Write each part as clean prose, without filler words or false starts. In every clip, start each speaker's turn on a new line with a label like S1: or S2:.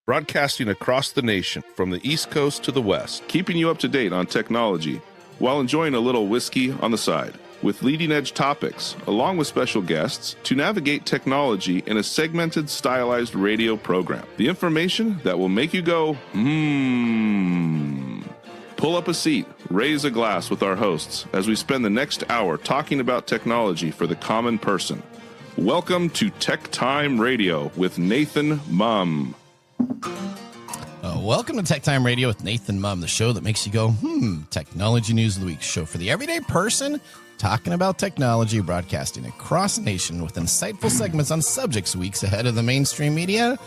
S1: broadcasting across the nation from the East Coast to the West, keeping you up to date on technology while enjoying a little whiskey on the side, with leading-edge topics, along with special guests, to navigate technology in a segmented, stylized radio program. The information that will make you go, Pull up a seat, raise a glass with our hosts as we spend the next hour talking about technology for the common person. Welcome to TechTime Radio with Nathan Mumm.
S2: Welcome to TechTime Radio with Nathan Mumm, the show that makes you go, Technology News of the Week, show for the everyday person talking about technology, broadcasting across the nation with insightful segments on subjects weeks ahead of the mainstream media.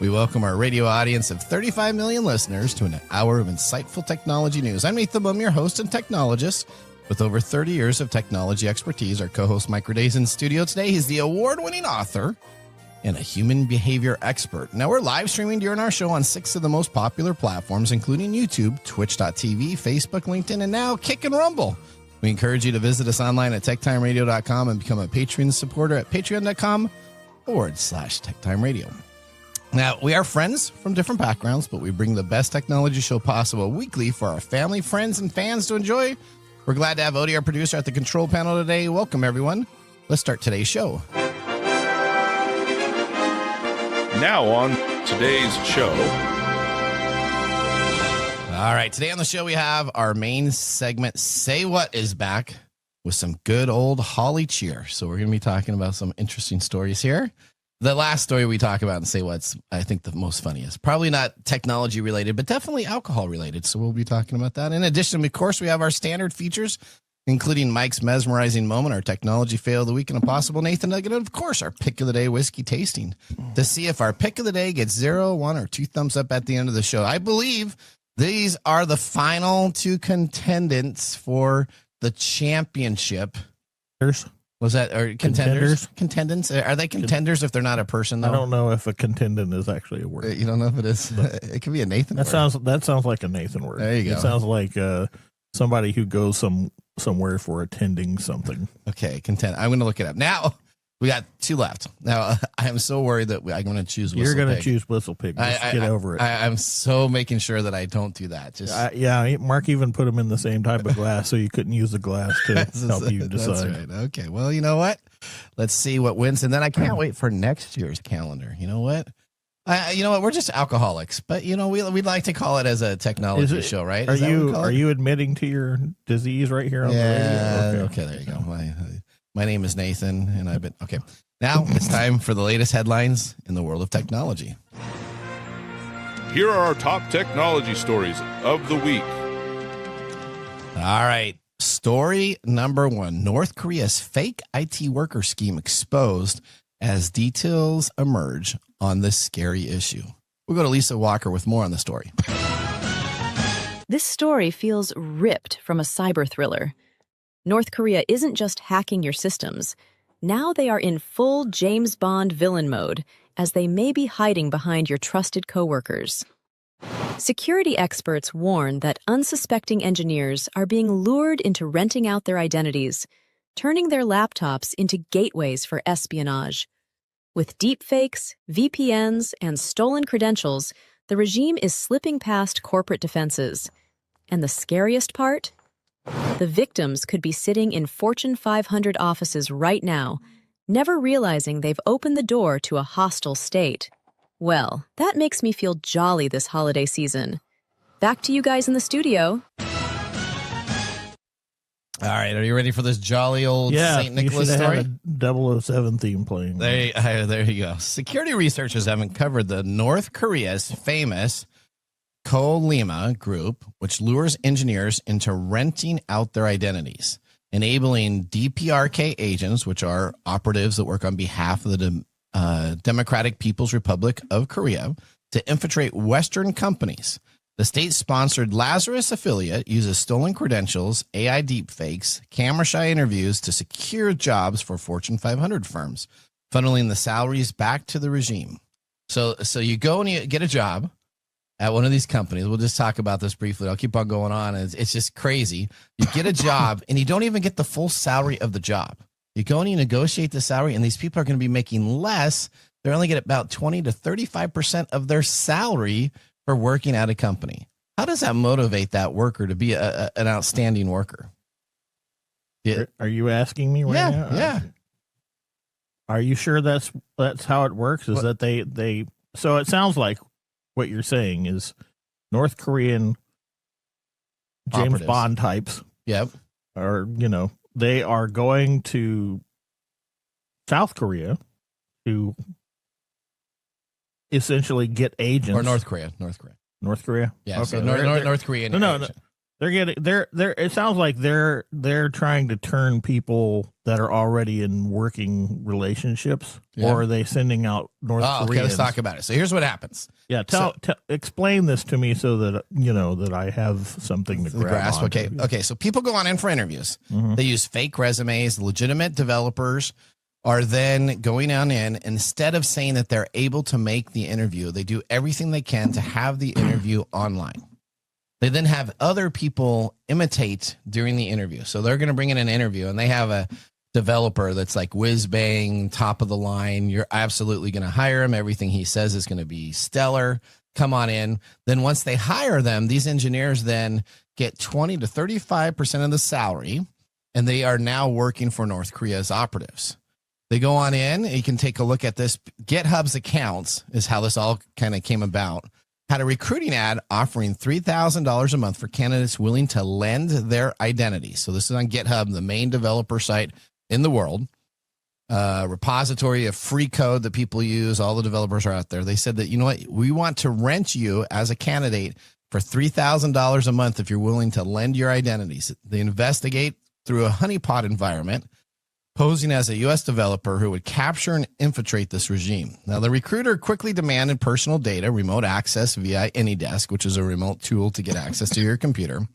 S2: We welcome our radio audience of 35 million listeners to an hour of insightful technology news. I'm Nathan Mumm, your host and technologist with over 30 years of technology expertise. Our co-host Mike Ruday's in studio today. He's the award-winning author and a human behavior expert. Now, we're live streaming during our show on 6 of the most popular platforms, including YouTube, Twitch.tv, Facebook, LinkedIn, and now Kick and Rumble. We encourage you to visit us online at techtimeradio.com and become a Patreon supporter at patreon.com/techtimeradio. Now, we are friends from different backgrounds, but we bring the best technology show possible weekly for our family, friends, and fans to enjoy. We're glad to have Odie, our producer, at the control panel today. Welcome, everyone. Let's start today's show.
S1: Now on today's show.
S2: All right, today on the show we have our main segment, Say What, is back with some good old Holly cheer. So we're going to be talking about some interesting stories here. The last story we talk about and Say What's, I think, the most funniest. Probably not technology related, but definitely alcohol related. So we'll be talking about that. In addition, of course, we have our standard features, including Mike's mesmerizing moment, our technology fail of the week, and a possible Nathan Nugget, and of course, our pick of the day whiskey tasting to see if our pick of the day gets 0, 1, or 2 thumbs up at the end of the show. I believe these are the final 2 contendants for the championship. Was that or contenders? Contendants? Are they contenders if they're not a person, though?
S3: I don't know if a contendant is actually a word.
S2: You don't know if it is. It could be a Nathan word.
S3: That sounds like a Nathan word.
S2: There you go.
S3: It sounds like somebody who goes somewhere for attending something.
S2: Okay, I'm going to look it up. Now, we got 2 left. Now, I am so worried that I'm going to choose Whistle Pig.
S3: You're going to choose Whistle Pig. Just get over it.
S2: I'm so making sure that I don't do that.
S3: Yeah, Mark even put them in the same type of glass so you couldn't use the glass to help you decide.
S2: That's right. Okay, well, you know what? Let's see what wins. And then I can't wait for next year's calendar. You know what? We're just alcoholics, but we'd like to call it as a technology show, right?
S3: Are you admitting to your disease right here on the radio?
S2: Okay, there you go. My name is Nathan, and I've been okay. Now it's time for the latest headlines in the world of technology.
S1: Here are our top technology stories of the week.
S2: All right. Story number 1. North Korea's fake IT worker scheme exposed as details emerge on this scary issue. We'll go to Lisa Walker with more on the story.
S4: This story feels ripped from a cyber thriller. North Korea isn't just hacking your systems. Now they are in full James Bond villain mode, as they may be hiding behind your trusted coworkers. Security experts warn that unsuspecting engineers are being lured into renting out their identities, turning their laptops into gateways for espionage. With deepfakes, VPNs, and stolen credentials, the regime is slipping past corporate defenses. And the scariest part? The victims could be sitting in Fortune 500 offices right now, never realizing they've opened the door to a hostile state. Well, that makes me feel jolly this holiday season. Back to you guys in the studio.
S2: All right, are you ready for this jolly old St. Nicholas story?
S3: Had a 007 theme playing.
S2: There you go. Security researchers have uncovered the North Korea's famous Kolima group, which lures engineers into renting out their identities, enabling DPRK agents, which are operatives that work on behalf of the Democratic People's Republic of Korea, to infiltrate Western companies. The state-sponsored Lazarus affiliate uses stolen credentials, AI deepfakes, camera-shy interviews to secure jobs for Fortune 500 firms, funneling the salaries back to the regime. So you go and you get a job at one of these companies. We'll just talk about this briefly. I'll keep on going on. It's just crazy. You get a job and you don't even get the full salary of the job. You go and you negotiate the salary, and these people are going to be making less. they only get about 20 to 35% of their salary for working at a company. How does that motivate that worker to be an outstanding worker?
S3: Are you asking me right now?
S2: Yeah.
S3: Are you sure that's how it works? Is that they so it sounds like what you're saying is North Korean James
S2: Operatives.
S3: Bond types.
S2: Yep.
S3: Or, they are going to South Korea to essentially get agents.
S2: Or North Korea.
S3: North Korea?
S2: Yeah.
S3: Okay.
S2: So North Korean.
S3: No. They're getting it sounds like they're trying to turn people that are already in working relationships, or are they sending out North Koreans?
S2: Okay, let's talk about it. So here's what happens.
S3: Yeah, explain this to me so that that I have something to grasp.
S2: Okay. So people go on in for interviews. Mm-hmm. They use fake resumes. Legitimate developers are then going on in. Instead of saying that they're able to make the interview, they do everything they can to have the interview online. They then have other people imitate during the interview. So they're going to bring in an interview, and they have a developer that's like whiz bang, top of the line. You're absolutely going to hire him. Everything he says is going to be stellar. Come on in. Then once they hire them, these engineers then get 20 to 35% of the salary, and they are now working for North Korea's operatives. They go on in. You can take a look at this. GitHub's accounts is how this all kind of came about. Had a recruiting ad offering $3,000 a month for candidates willing to lend their identity. So this is on GitHub, the main developer site in the world, repository of free code that people use. All the developers are out there. They said that, you know what, we want to rent you as a candidate for $3,000 a month if you're willing to lend your identities. They investigate through a honeypot environment, posing as a U.S. developer who would capture and infiltrate this regime. Now, the recruiter quickly demanded personal data, remote access via AnyDesk, which is a remote tool to get access to your computer,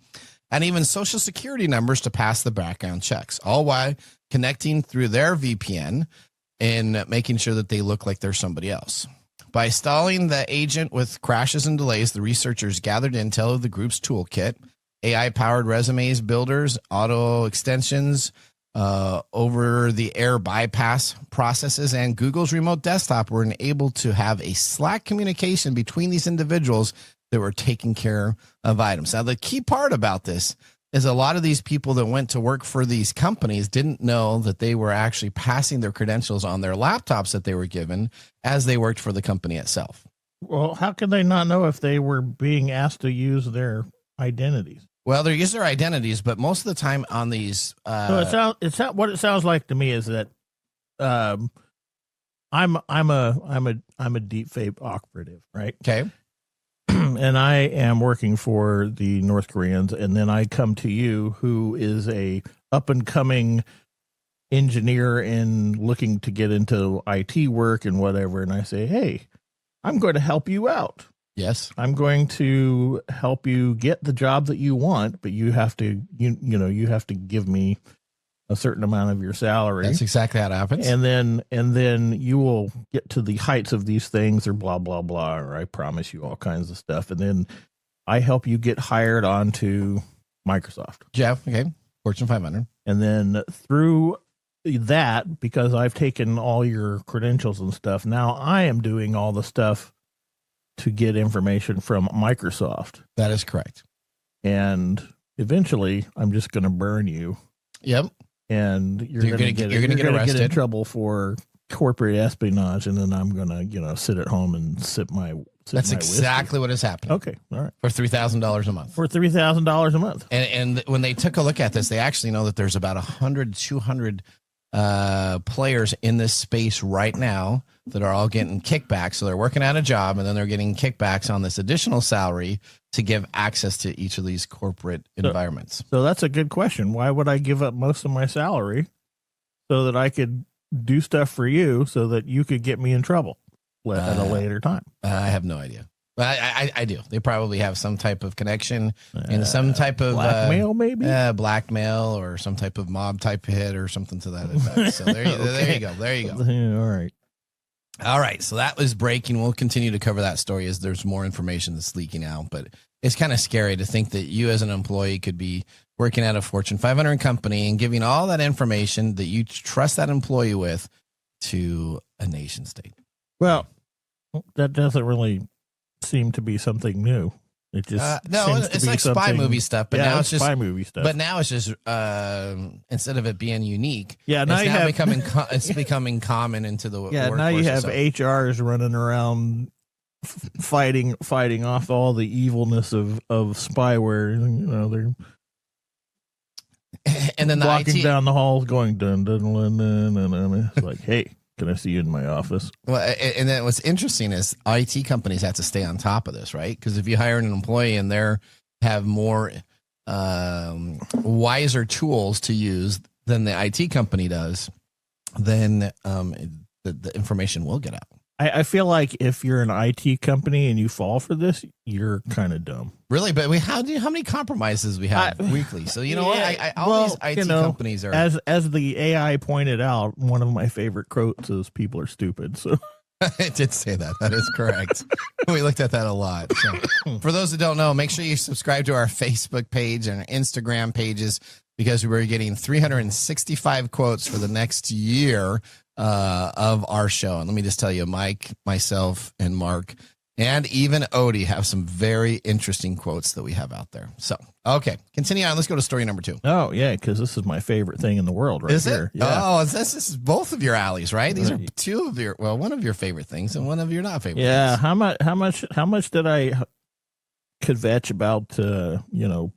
S2: and even social security numbers to pass the background checks, all while connecting through their VPN and making sure that they look like they're somebody else. By stalling the agent with crashes and delays, the researchers gathered intel of the group's toolkit, AI-powered resumes builders, auto extensions, over-the-air bypass processes, and Google's remote desktop were enabled to have a Slack communication between these individuals that were taking care of items. Now, the key part about this is a lot of these people that went to work for these companies didn't know that they were actually passing their credentials on their laptops that they were given as they worked for the company itself.
S3: Well, how could they not know if they were being asked to use their identities?
S2: Well, they use their identities, but most of the time on these,
S3: so what it sounds like to me is that, I'm a deepfake operative, right?
S2: Okay.
S3: And I am working for the North Koreans, and then I come to you, who is a up and coming engineer and looking to get into IT work and whatever, and I say, hey, I'm going to help you out.
S2: Yes.
S3: I'm going to help you get the job that you want, but you have to, you have to give me a certain amount of your salary.
S2: That's exactly how it happens.
S3: And then you will get to the heights of these things, or blah, blah, blah, or I promise you all kinds of stuff. And then I help you get hired onto Microsoft.
S2: Jeff, okay. Fortune 500.
S3: And then through that, because I've taken all your credentials and stuff, now I am doing all the stuff to get information from Microsoft.
S2: That is correct.
S3: And eventually I'm just going to burn you.
S2: Yep.
S3: And you're going to get
S2: arrested,
S3: get in trouble for corporate espionage. And then I'm going to, sit at home and sip my
S2: That's exactly what is happening.
S3: Okay. All right.
S2: For $3,000 a month.
S3: For $3,000 a month.
S2: And when they took a look at this, they actually know that there's about 100, 200 players in this space right now that are all getting kickbacks. So they're working at a job, and then they're getting kickbacks on this additional salary to give access to each of these corporate environments.
S3: So that's a good question. Why would I give up most of my salary so that I could do stuff for you so that you could get me in trouble at a later time?
S2: I have no idea. But I do. They probably have some type of connection in some type of
S3: blackmail, maybe
S2: blackmail, or some type of mob type hit or something to that effect. So there you go. There you go. All right. So that was breaking. We'll continue to cover that story as there's more information that's leaking out. But it's kind of scary to think that you as an employee could be working at a Fortune 500 company and giving all that information that you trust that employee with to a nation state.
S3: Well, that doesn't really seem to be something new. It just
S2: no, it's like spy movie stuff, but now it's just
S3: spy movie stuff.
S2: But now it's just instead of it being unique,
S3: now
S2: it's
S3: you have
S2: it's becoming common into the
S3: now you have HRs running around fighting off all the evilness of spyware. They're
S2: and then
S3: walking down the halls going dun dun dun dun dun dun. It's like, hey, can I see you in my office?
S2: Well, and then what's interesting is IT companies have to stay on top of this, right? Because if you hire an employee and they have more wiser tools to use than the IT company does, then the information will get out.
S3: I feel like if you're an IT company and you fall for this, you're kind of dumb.
S2: Really? But how many compromises we have weekly? So, you know what? All these IT companies are...
S3: As the AI pointed out, one of my favorite quotes is, people are stupid. So
S2: it did say that. That is correct. We looked at that a lot. So, for those that don't know, make sure you subscribe to our Facebook page and our Instagram pages, because we're getting 365 quotes for the next year of our show. And let me just tell you, Mike, myself, and Mark, and even Odie have some very interesting quotes that we have out there. So, okay, continue on. Let's go to story number 2.
S3: Oh, yeah, because this is my favorite thing in the world right here.
S2: It?
S3: Yeah.
S2: Oh, this is both of your alleys, right? These are two of your, one of your favorite things and one of your not favorite things.
S3: How much did I kvetch about,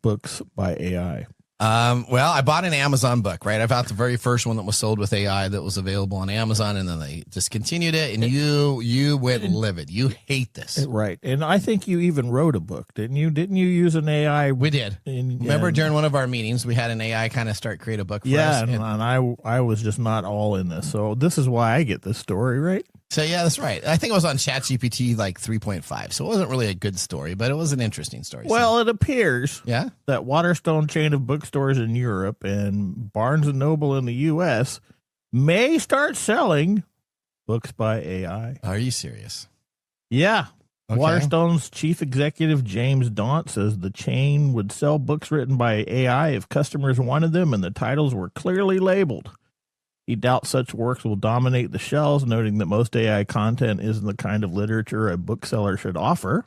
S3: books by AI?
S2: Well, I bought an Amazon book, right? I bought the very first one that was sold with AI that was available on Amazon, and then they discontinued it, and you went livid. You hate this.
S3: Right. And I think you even wrote a book, didn't you? Didn't you use an AI?
S2: We did. Remember during one of our meetings, we had an AI kind of start create a book for us?
S3: Yeah, and I was just not all in this. So this is why I get this story, right?
S2: So, yeah, that's right. I think it was on ChatGPT like 3.5, so it wasn't really a good story, but it was an interesting story.
S3: Well, it appears
S2: that
S3: Waterstone chain of bookstores in Europe and Barnes & Noble in the U.S. may start selling books by AI.
S2: Are you serious?
S3: Yeah.
S2: Okay.
S3: Waterstone's chief executive, James Daunt, says the chain would sell books written by AI if customers wanted them and the titles were clearly labeled. He doubts such works will dominate the shelves, noting that most AI content isn't the kind of literature a bookseller should offer.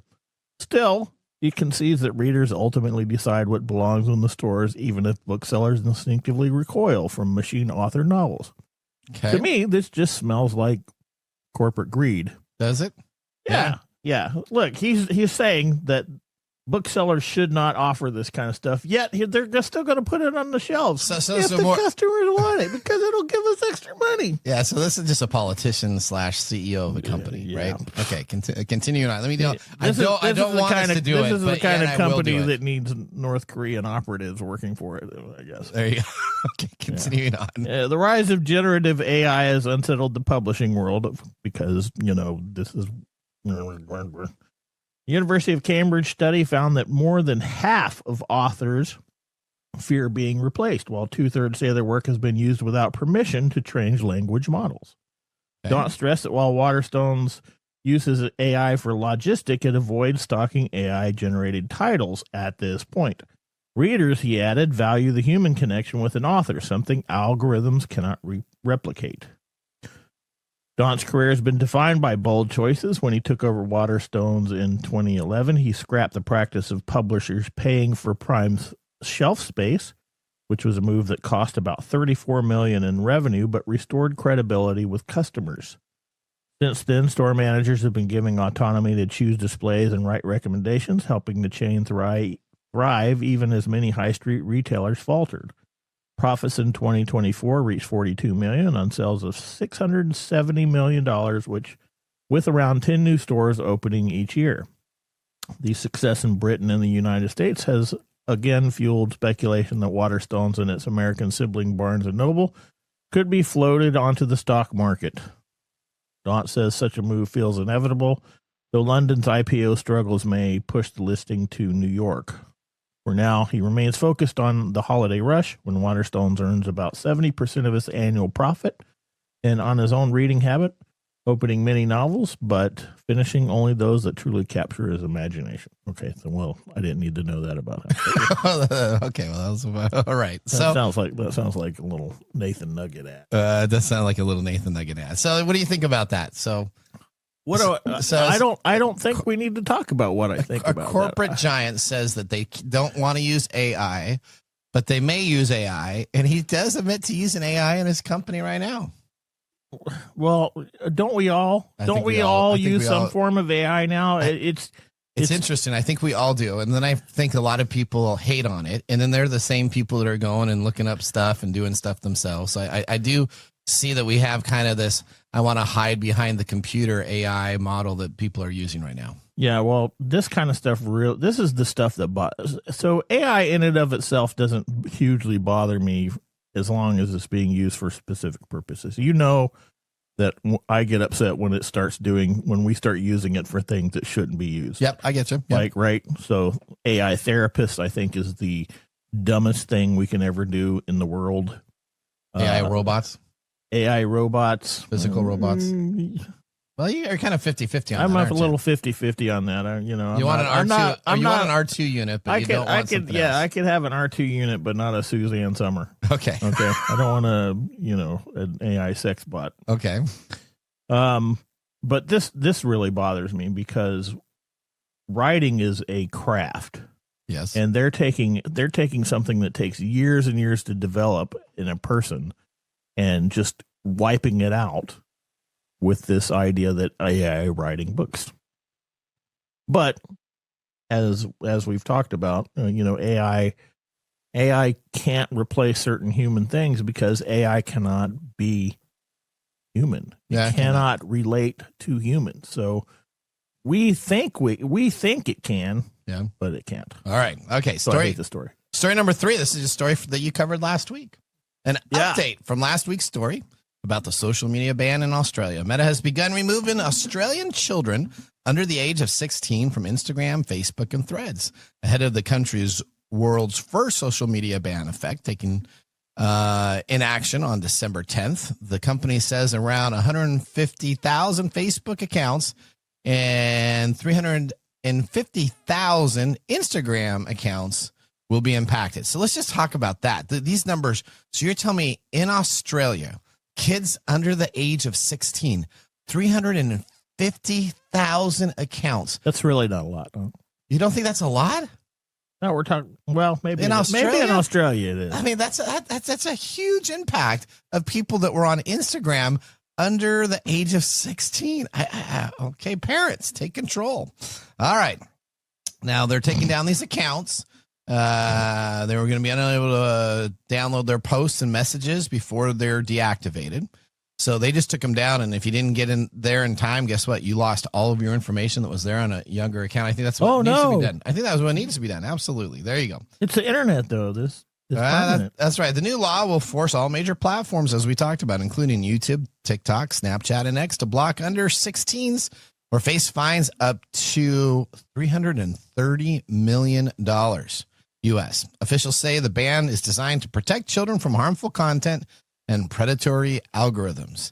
S3: Still, he concedes that readers ultimately decide what belongs in the stores, even if booksellers instinctively recoil from machine-authored novels.
S2: Okay.
S3: To me, this just smells like corporate greed.
S2: Does it?
S3: Yeah. Look, he's saying that booksellers should not offer this kind of stuff, yet they're still going to put it on the shelves if the customers want it, because it'll give us extra money.
S2: Yeah, so this is just a politician / CEO of a company, right? Okay, continuing on. Let me do. I don't want us to do it.
S3: This is the kind of company that needs North Korean operatives working for it, I guess.
S2: There you go. Okay, continuing on.
S3: The rise of generative AI has unsettled the publishing world because, this is... University of Cambridge study found that more than half of authors fear being replaced, while 2/3 say their work has been used without permission to train language models. Okay. Don't stress that while Waterstones uses AI for logistic, it avoids stocking AI-generated titles at this point. Readers, he added, value the human connection with an author, something algorithms cannot replicate. Daunt's career has been defined by bold choices. When he took over Waterstones in 2011, he scrapped the practice of publishers paying for Prime's shelf space, which was a move that cost about $34 million in revenue, but restored credibility with customers. Since then, store managers have been giving autonomy to choose displays and write recommendations, helping the chain thrive even as many high street retailers faltered. Profits in 2024 reached $42 million on sales of $670 million, which with around 10 new stores opening each year. The success in Britain and the United States has again fueled speculation that Waterstones and its American sibling Barnes & Noble could be floated onto the stock market. Daunt says such a move feels inevitable, though London's IPO struggles may push the listing to New York. For now, he remains focused on the holiday rush, when Waterstones earns about 70% of his annual profit, and on his own reading habit, opening many novels, but finishing only those that truly capture his imagination. Okay, so I didn't need to know that about him.
S2: Okay, well, that was all right.
S3: That sounds like a little Nathan Nugget ad.
S2: It does sound like a little Nathan Nugget ad. So, what do you think about that? So,
S3: I don't think we need to talk about what I think about
S2: a corporate giant says that they don't want to use AI, but they may use AI, and he does admit to using AI in his company right now.
S3: Well, don't we all? Don't we all use some form of AI now? It's
S2: interesting. I think we all do. And then I think a lot of people hate on it. And then they're the same people that are going and looking up stuff and doing stuff themselves. So I do see that we have kind of this, I want to hide behind the computer AI model that people are using right now.
S3: Yeah, well, this kind of stuff, this is the stuff that bothers. So AI in and of itself doesn't hugely bother me as long as it's being used for specific purposes. You know that I get upset when when we start using it for things that shouldn't be used.
S2: Yep, I get you. Yep.
S3: Like, right? So AI therapist, I think, is the dumbest thing we can ever do in the world.
S2: AI robots?
S3: AI robots.
S2: Physical robots? Well, you're kind of 50-50 on that.
S3: I'm a little 50-50 on that. You want
S2: an R2 unit, but you don't want something else.
S3: I could have an R2 unit, but not a Suzanne Summer.
S2: Okay.
S3: I don't want an AI sex bot.
S2: Okay.
S3: But this really bothers me because writing is a craft.
S2: Yes.
S3: And they're taking something that takes years and years to develop in a person and just wiping it out with this idea that AI writing books. But as we've talked about, AI can't replace certain human things because AI cannot be human. It cannot relate to humans. So we think it can, but it can't.
S2: All right. Okay.
S3: So I hate the story.
S2: Story number 3. This is a story that you covered last week. An update from last week's story about the social media ban in Australia. Meta has begun removing Australian children under the age of 16 from Instagram, Facebook, and Threads, ahead of the country's world's first social media ban taking in action on December 10th. The company says around 150,000 Facebook accounts and 350,000 Instagram accounts will be impacted. So let's just talk about that. These numbers. So you're telling me in Australia, kids under the age of 16, 350,000 accounts.
S3: That's really not a lot. Huh?
S2: You don't think that's a lot?
S3: No, we're talking. Well, maybe
S2: in Australia.
S3: Maybe in Australia it is.
S2: I mean, that's a huge impact of people that were on Instagram under the age of 16. Okay, parents, take control. All right, now they're taking down these accounts. They were going to be unable to download their posts and messages before they're deactivated. So they just took them down. And if you didn't get in there in time, guess what? You lost all of your information that was there on a younger account. I think that's what needs to be done. I think that was what needs to be done. Absolutely. There you go.
S3: It's the internet, though.
S2: That's right. The new law will force all major platforms, as we talked about, including YouTube, TikTok, Snapchat, and X, to block under 16s or face fines up to $330 million. U.S. Officials say the ban is designed to protect children from harmful content and predatory algorithms.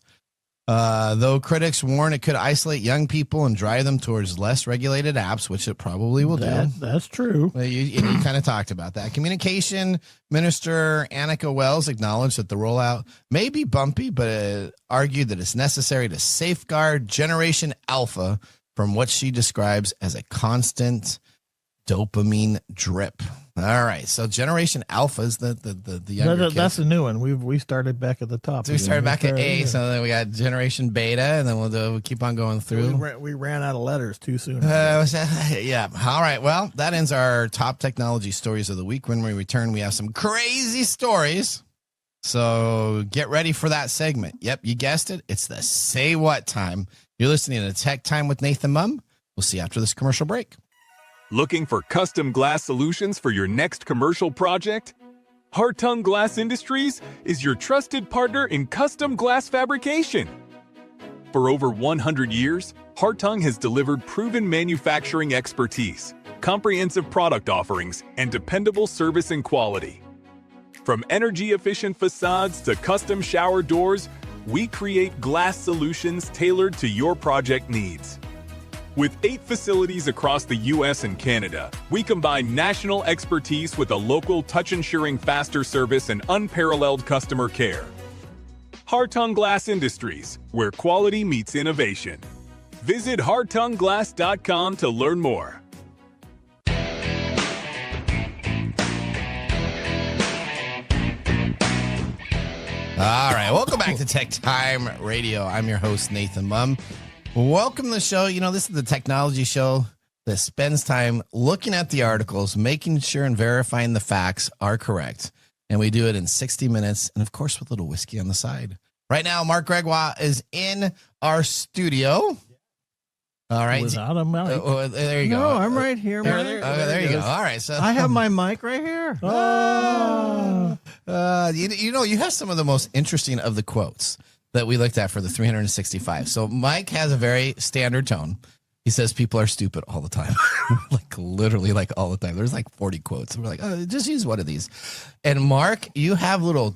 S2: Though critics warn it could isolate young people and drive them towards less regulated apps, which it probably will do.
S3: That's true.
S2: You kind of talked about that. Communication Minister Annika Wells acknowledged that the rollout may be bumpy, but argued that it's necessary to safeguard Generation Alpha from what she describes as a constant dopamine drip. All right, so Generation Alpha is the younger kids.
S3: That's a new one. We started back at the top.
S2: So we started back at A, so then we got Generation Beta, and then we'll keep on going through.
S3: We ran out of letters too soon.
S2: Yeah. All right, well, that ends our top technology stories of the week. When we return, we have some crazy stories. So get ready for that segment. Yep, you guessed it. It's the Say What time. You're listening to Tech Time with Nathan Mumm. We'll see you after this commercial break.
S5: Looking for custom glass solutions for your next commercial project? Hartung Glass Industries is your trusted partner in custom glass fabrication. For over 100 years, Hartung has delivered proven manufacturing expertise, comprehensive product offerings, and dependable service and quality. From energy-efficient facades to custom shower doors, we create glass solutions tailored to your project needs. With 8 facilities across the U.S. and Canada, we combine national expertise with a local touch-ensuring faster service and unparalleled customer care. Hartung Glass Industries, where quality meets innovation. Visit HardTongueGlass.com to learn more.
S2: All right, welcome back to TechTime Radio. I'm your host, Nathan Mumm. Welcome to the show. You know, this is the technology show that spends time looking at the articles, making sure and verifying the facts are correct. And we do it in 60 minutes, and of course, with a little whiskey on the side. Right now, Mark Gregoire is in our studio. All right.
S3: Without a mic.
S2: There you go.
S6: No, I'm right here.
S2: There you go. All right. So
S6: I have my mic right here.
S2: You have some of the most interesting of the quotes that we looked at for the 365. So Mike has a very standard tone. He says people are stupid all the time, like literally like all the time. There's like 40 quotes. We're like, oh, just use one of these. And Mark, you have little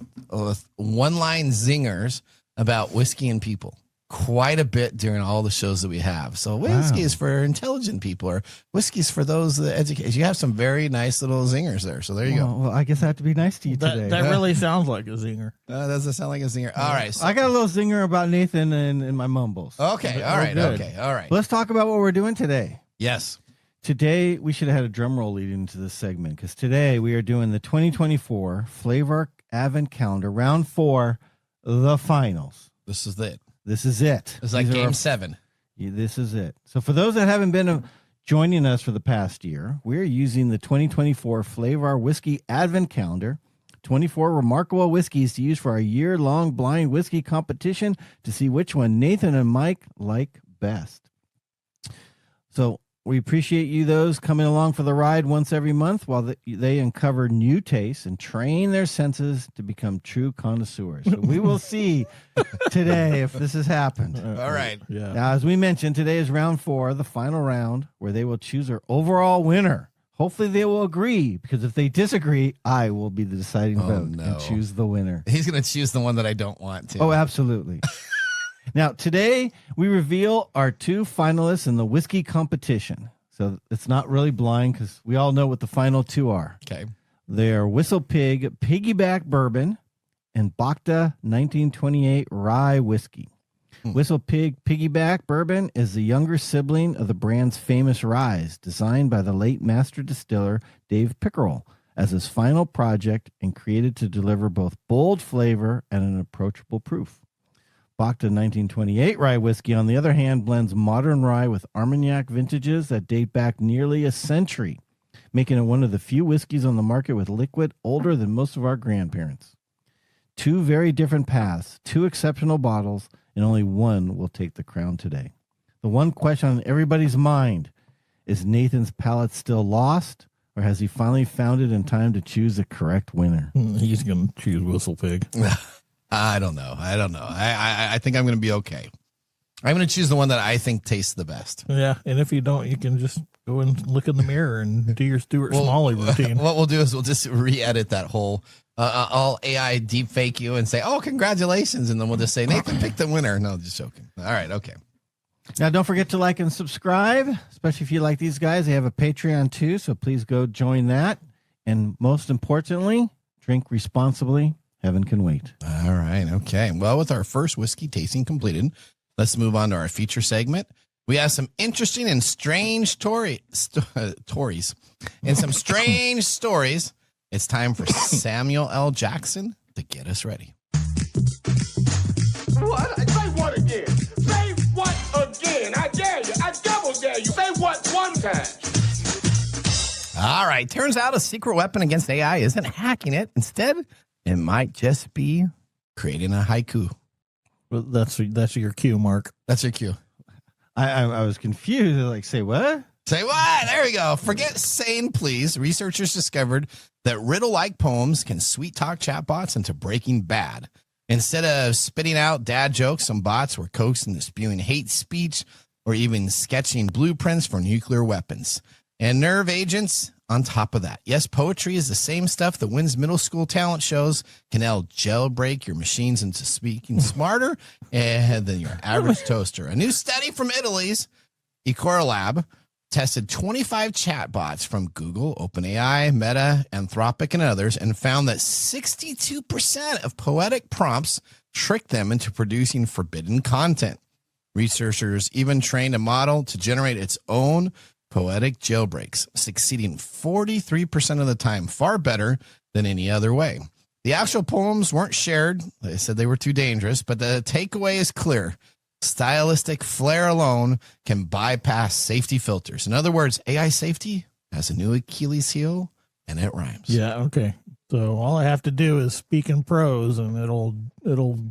S2: one-line zingers about whiskey and people. Quite a bit during all the shows that we have. So whiskey is for intelligent people, or whiskey's for those that educate. You have some very nice little zingers there. So there you go.
S6: Well, I guess I have to be nice to you today.
S3: That really sounds like a zinger.
S2: Doesn't sound like a zinger. All right. So,
S6: I got a little zinger about Nathan and my mumbles.
S2: okay. All right.
S6: Good.
S2: Okay. All right.
S6: Let's talk about what we're doing today.
S2: Yes.
S6: Today, we should have had a drum roll leading into this segment, because today we are doing the 2024 Flavor Advent Calendar, Round 4, the finals.
S2: This is it.
S6: This is it.
S2: It's like Game 7.
S6: This is it. So for those that haven't been joining us for the past year, we're using the 2024 Flavor Whiskey Advent Calendar, 24 remarkable whiskeys to use for our year-long blind whiskey competition to see which one Nathan and Mike like best. So we appreciate you those coming along for the ride once every month while they uncover new tastes and train their senses to become true connoisseurs. So we will see today if this has happened.
S2: All right.
S3: Yeah.
S6: Now, as we mentioned, today is round 4, the final round, where they will choose their overall winner. Hopefully they will agree, because if they disagree, I will be the deciding vote and choose the winner.
S2: He's going to choose the one that I don't want to.
S6: Oh, absolutely. Now, today we reveal our 2 finalists in the whiskey competition. So it's not really blind, because we all know what the final 2 are.
S2: Okay.
S6: They are Whistle Pig Piggyback Bourbon and Bacta 1928 Rye Whiskey. Whistle Pig Piggyback Bourbon is the younger sibling of the brand's famous ryes, designed by the late master distiller Dave Pickerel as his final project and created to deliver both bold flavor and an approachable proof. Bacta 1928 Rye Whiskey, on the other hand, blends modern rye with Armagnac vintages that date back nearly a century, making it one of the few whiskeys on the market with liquid older than most of our grandparents. 2 very different paths, 2 exceptional bottles, and only one will take the crown today. The one question on everybody's mind is Nathan's palate still lost, or has he finally found it in time to choose the correct winner?
S3: He's going to choose Whistle Pig.
S2: I don't know. I think I'm going to be okay. I'm going to choose the one that I think tastes the best.
S3: Yeah, and if you don't, you can just go and look in the mirror and do your Stuart Smalley routine.
S2: What we'll do is we'll just re-edit that whole all AI deepfake you and say, oh, congratulations. And then we'll just say, Nathan, pick the winner. No, just joking. All right. Okay.
S6: Now, don't forget to like and subscribe, especially if you like these guys. They have a Patreon too, so please go join that. And most importantly, drink responsibly. Heaven can wait.
S2: All right. Okay. Well, with our first whiskey tasting completed, let's move on to our feature segment. We have some interesting and strange stories and some strange stories. It's time for Samuel L. Jackson to get us ready.
S7: What? Say what again? Say what again? I dare you. I double dare you. Say what one time?
S2: All right. Turns out a secret weapon against AI isn't hacking it. Instead, it might just be creating a haiku.
S3: Well, that's your cue, Mark.
S2: That's your cue.
S6: I was confused. Like, say what?
S2: Say what? There we go. Forget saying please. Researchers discovered that riddle-like poems can sweet-talk chatbots into Breaking Bad. Instead of spitting out dad jokes, some bots were coaxed into spewing hate speech or even sketching blueprints for nuclear weapons. And nerve agents on top of that. Yes, poetry is the same stuff that wins middle school talent shows, can help jailbreak your machines into speaking smarter than your average toaster. A new study from Italy's Ecorlab tested 25 chatbots from Google, OpenAI, Meta, Anthropic, and others, and found that 62% of poetic prompts tricked them into producing forbidden content. Researchers even trained a model to generate its own poetic jailbreaks, succeeding 43% of the time, far better than any other way. The actual poems weren't shared. They said they were too dangerous, but the takeaway is clear. Stylistic flair alone can bypass safety filters. In other words, AI safety has a new Achilles heel, and it rhymes.
S3: Yeah, okay. So all I have to do is speak in prose, and it'll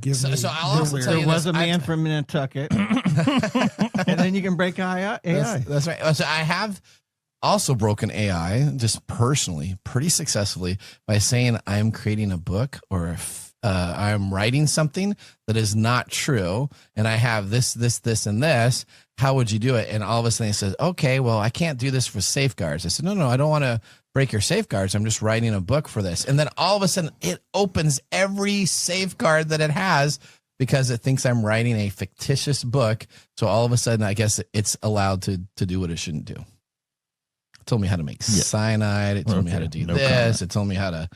S3: give me.
S2: So I'll also tell
S6: There
S2: you
S6: was
S2: this.
S6: a man from Nantucket, and then you can break AI.
S2: That's right. So I have also broken AI just personally, pretty successfully, by saying I'm creating a book or I'm writing something that is not true, and I have this, and this. How would you do it? And all of a sudden, he says, "Okay, well, I can't do this for safeguards." I said, "No, I don't want to break your safeguards. I'm just writing a book for this." And then all of a sudden, it opens every safeguard that it has because it thinks I'm writing a fictitious book. So all of a sudden, I guess it's allowed to do what it shouldn't do. It told me how to make cyanide. It told me how to do this. Comment. It told me how to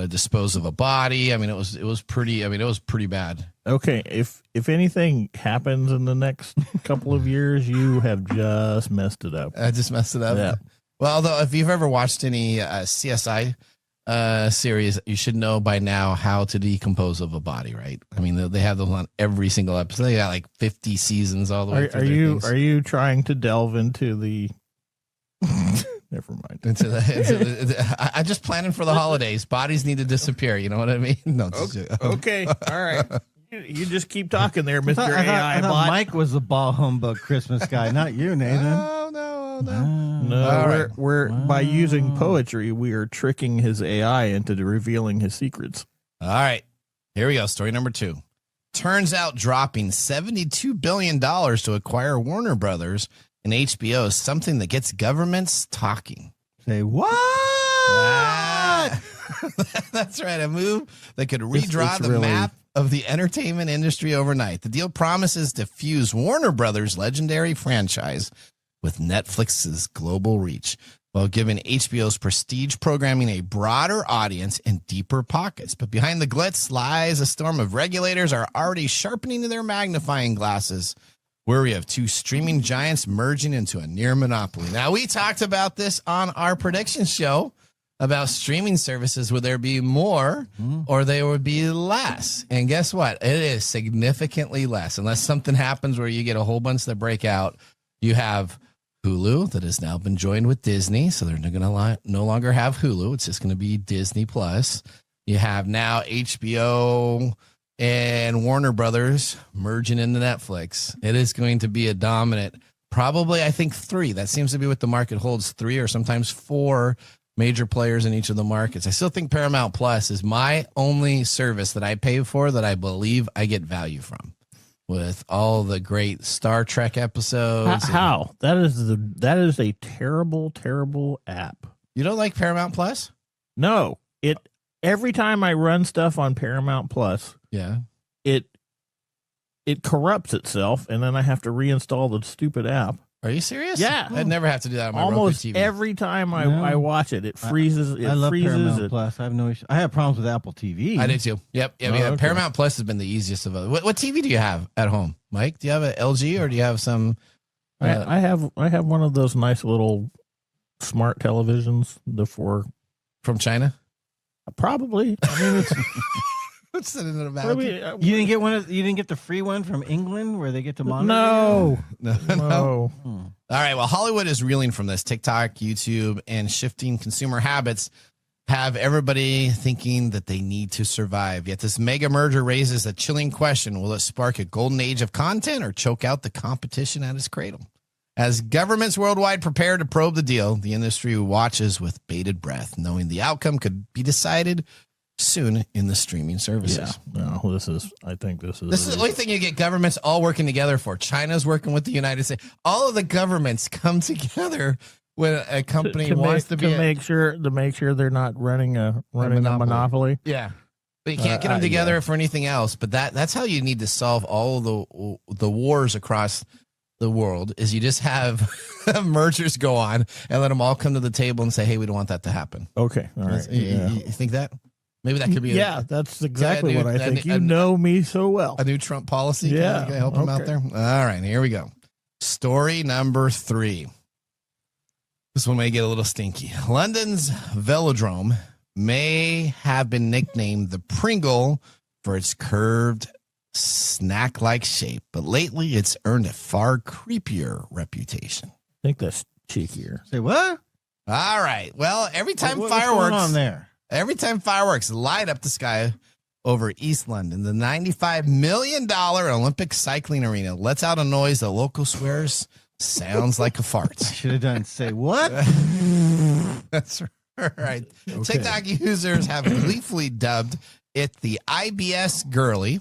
S2: dispose of a body. I mean, it was pretty bad.
S3: Okay, if anything happens in the next couple of years, you have just messed it up.
S2: I just messed it up.
S3: Yeah.
S2: Well, although if you've ever watched any CSI series, you should know by now how to decompose of a body, right? I mean, they have those on every single episode. They got like 50 seasons all the way through.
S3: Are you trying to delve into the? Never mind.
S2: I'm just planning for the holidays. Bodies need to disappear. You know what I mean? No.
S3: Okay. All right. You just keep talking there, Mr. AI
S6: I thought
S3: bot.
S6: Mike was the ball humbug Christmas guy, not you, Nathan.
S2: No.
S3: No, we're by using poetry, we are tricking his AI into revealing his secrets.
S2: All right. Here we go. Story number 2. Turns out dropping $72 billion to acquire Warner Brothers and HBO is something that gets governments talking.
S6: Say what?
S2: That's right. A move that could redraw the map of the entertainment industry overnight. The deal promises to fuse Warner Brothers' legendary franchise with Netflix's global reach, while giving HBO's prestige programming a broader audience and deeper pockets. But behind the glitz lies a storm of regulators are already sharpening their magnifying glasses, where we have two streaming giants merging into a near monopoly. Now, we talked about this on our prediction show about streaming services. Would there be more or there would be less? And guess what? It is significantly less. Unless something happens where you get a whole bunch that break out. You have Hulu that has now been joined with Disney, so they're going to no longer have Hulu. It's just going to be Disney Plus. You have now HBO and Warner Brothers merging into Netflix. It is going to be a dominant, probably, I think 3. That seems to be what the market holds, 3 or sometimes 4 major players in each of the markets. I still think Paramount Plus is my only service that I pay for that I believe I get value from, with all the great Star Trek episodes.
S3: How? That is a terrible app.
S2: You don't like Paramount Plus?
S3: No. Every time I run stuff on Paramount Plus, it corrupts itself, and then I have to reinstall the stupid app.
S2: Are you serious?
S3: Yeah.
S2: I'd never have to do that on my
S3: Almost
S2: Roku TV.
S3: every time I watch it, it freezes.
S6: I love
S3: freezes.
S6: Paramount Plus. I have no issue. I have problems with Apple TV.
S2: I do too. Yep. Yeah,
S3: Okay.
S2: Paramount Plus has been the easiest of those. What TV do you have at home, Mike? Do you have an LG or do you have some?
S3: I have one of those nice little smart televisions.
S2: From China?
S3: Probably. I mean, it's.
S2: What's that in the back?
S6: You didn't get you didn't get the free one from England where they get to monitor.
S3: No.
S2: All right. Well, Hollywood is reeling from this. TikTok, YouTube, and shifting consumer habits have everybody thinking that they need to survive. Yet this mega merger raises a chilling question. Will it spark a golden age of content or choke out the competition at its cradle? As governments worldwide prepare to probe the deal, the industry watches with bated breath, knowing the outcome could be decided soon in the streaming services.
S3: Yeah. No, I think this is
S2: the only thing you get governments all working together for. China's working with the United States. All of the governments come together when a company wants to make sure
S3: they're not running a monopoly.
S2: Yeah. But you can't get them together for anything else. But that's how you need to solve all the wars across the world, is you just have mergers go on and let them all come to the table and say, hey, we don't want that to happen.
S3: Okay. All right.
S2: You think that? Maybe that could be
S3: that's exactly what I think. You
S2: a-
S3: know me so well.
S2: a new Trump policy.
S3: Yeah.
S2: Can I help him out
S3: Okay.
S2: there? All right, here we go. Story number 3. This one may get a little stinky. London's velodrome may have been nicknamed the Pringle for its curved snack-like shape, but lately it's earned a far creepier reputation.
S3: I think that's cheekier.
S6: Say what?
S2: All right. Well, every time
S6: What's going on there?
S2: Every time fireworks light up the sky over East London, the $95 million Olympic cycling arena lets out a noise that local swears sounds like a fart.
S6: Should have done say what?
S2: That's right. TikTok users have gleefully dubbed it the IBS girly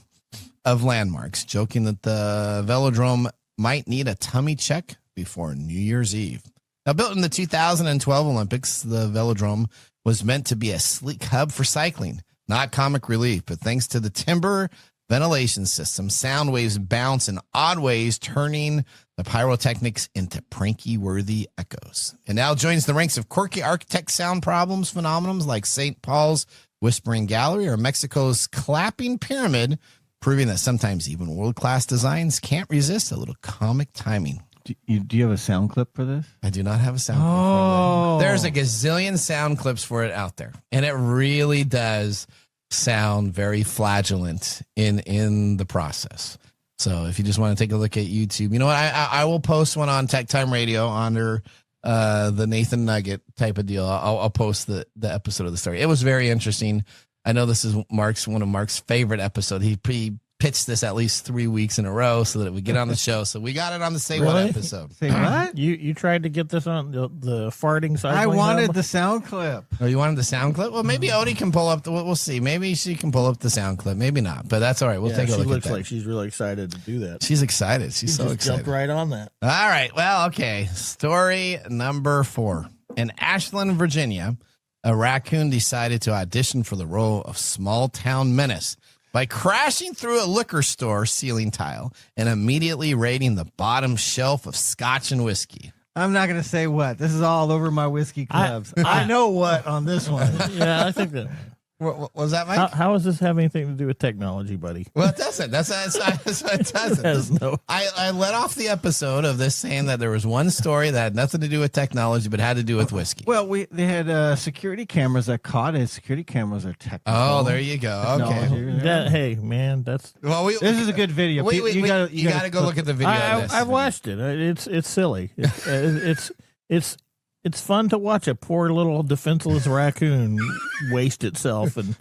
S2: of landmarks, joking that the velodrome might need a tummy check before New Year's Eve. Now, built in the 2012 Olympics, the velodrome was meant to be a sleek hub for cycling, not comic relief, but thanks to the timber ventilation system, sound waves bounce in odd ways, turning the pyrotechnics into pranky-worthy echoes. And now joins the ranks of quirky architect sound problems, phenomenons like St. Paul's Whispering Gallery or Mexico's Clapping Pyramid, proving that sometimes even world-class designs can't resist a little comic timing.
S6: Do you have a sound clip for this?
S2: I do not have a sound clip for it. There's a gazillion sound clips for it out there, and it really does sound very flagellant in the process. So if you just want to take a look at YouTube, you know what? I will post one on TechTime Radio under the Nathan Nugget type of deal. I'll post the episode of the story. It was very interesting. I know this is one of Mark's favorite episodes. He pitched this at least 3 weeks in a row so that it would get on the show. So we got it on the Say What episode.
S6: Say what?
S3: You tried to get this on the farting side.
S6: I wanted the sound clip.
S2: Oh, you wanted the sound clip? Well, maybe Odie can pull up we'll see. Maybe she can pull up the sound clip. Maybe not, but that's all right. We'll take a look at that.
S3: She looks like she's really excited to do that.
S2: She's excited. She's so excited.
S3: Jumped right on that.
S2: All right. Well, okay. Story number 4. In Ashland, Virginia, a raccoon decided to audition for the role of small town menace by crashing through a liquor store ceiling tile and immediately raiding the bottom shelf of scotch and whiskey.
S6: I'm not going to say what. This is all over my whiskey clubs. I know what on this one.
S3: Yeah, I think that.
S2: What was that, Mike?
S3: How does this have anything to do with technology, buddy?
S2: Well, it doesn't. That's what it doesn't. I let off the episode of this saying that there was one story that had nothing to do with technology, but had to do with whiskey.
S6: Well, they had security cameras that caught it. Security cameras are technical.
S2: Oh, there you go. Okay.
S3: Hey, man, that's.
S2: Well,
S6: this is a good video.
S2: You got to go look at the video.
S3: I've watched it. It's silly. It's fun to watch a poor little defenseless raccoon waste itself and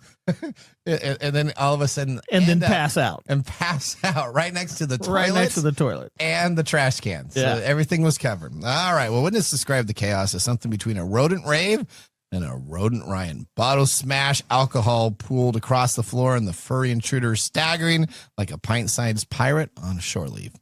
S2: then all of a sudden
S3: then pass out
S2: right next to the toilet,
S3: right next to the toilet
S2: and the trash can. So everything was covered. All right. Well, witnesses described the chaos as something between a rodent rave and a rodent riot. Bottle smash, alcohol pooled across the floor, and the furry intruder staggering like a pint-sized pirate on a shore leave.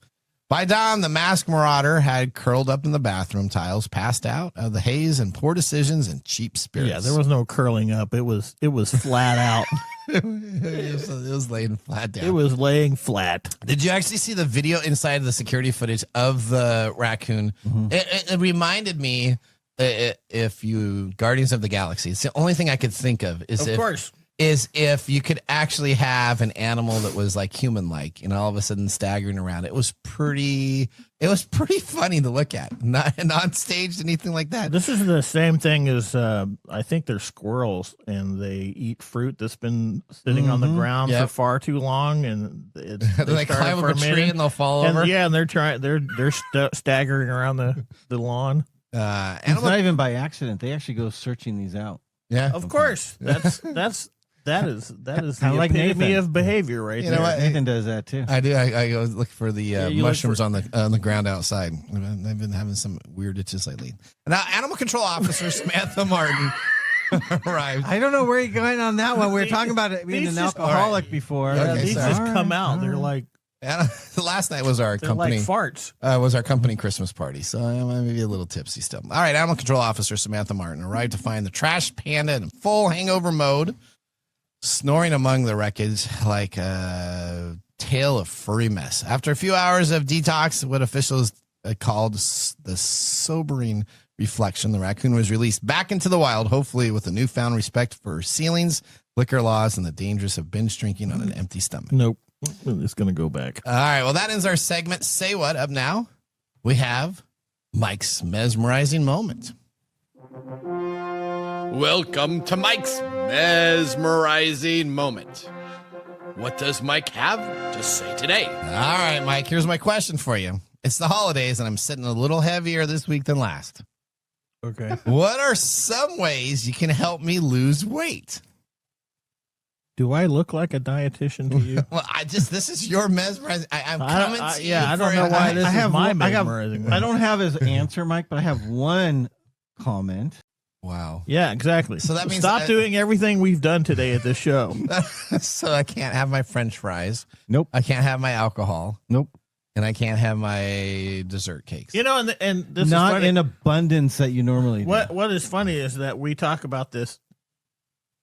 S2: By dawn, the masked marauder had curled up in the bathroom tiles, passed out of the haze and poor decisions and cheap spirits.
S3: Yeah, there was no curling up. It was flat out.
S2: it was laying flat down.
S3: It was laying flat.
S2: Did you actually see the video inside the security footage of the raccoon? Mm-hmm. It reminded me, if you Guardians of the Galaxy, it's the only thing I could think of is if you could actually have an animal that was like human-like and all of a sudden staggering around. It was pretty funny to look at. Not staged, anything like that.
S3: This is the same thing as I think they're squirrels and they eat fruit that's been sitting on the ground for far too long, and
S2: they climb up a tree and they'll fall over.
S3: Yeah, and they're staggering around the lawn.
S6: It's not even by accident. They actually go searching these out.
S2: Yeah,
S3: of course. That is the
S6: like
S3: epitome
S6: Nathan.
S3: of behavior, right?
S2: You know what?
S6: Nathan does that too.
S2: I do. I go look for the mushrooms on the ground outside. I've been having some weird itches lately. Now, Animal Control Officer Samantha Martin arrived.
S6: I don't know where you're going on that one. We were talking about it being an alcoholic before.
S3: Yeah, these just come out. They're like.
S2: Last night was our company
S3: like farts.
S2: Was our company Christmas party, so I'm maybe a little tipsy still. All right, Animal Control Officer Samantha Martin arrived to find the trash panda in full hangover mode, snoring among the wreckage like a tale of furry mess. After a few hours of detox, what officials called the sobering reflection, the raccoon was released back into the wild, hopefully with a newfound respect for ceilings liquor laws, and the dangers of binge drinking on an empty stomach.
S3: Nope. It's going to go back.
S2: All right. Well, that ends our segment. Say What? Up now, we have Mike's mesmerizing moment. Welcome to Mike's mesmerizing moment. What does Mike have to say today? All right, Mike, here's my question for you. It's the holidays, and I'm sitting a little heavier this week than last.
S3: Okay.
S2: What are some ways you can help me lose weight?
S3: Do I look like a dietitian to you?
S2: Well, this is your mesmerizing. I'm coming to you.
S3: I don't know why this is my mesmerizing.
S6: I don't have his answer, Mike, but I have one comment.
S2: Wow.
S3: Yeah, exactly.
S2: So that means
S3: stop doing everything we've done today at this show.
S2: So I can't have my French fries.
S6: Nope.
S2: I can't have my alcohol.
S6: Nope.
S2: And I can't have my dessert cakes.
S3: You know, and this
S6: not
S3: is funny.
S6: in abundance that you normally do.
S3: What is funny is that we talk about this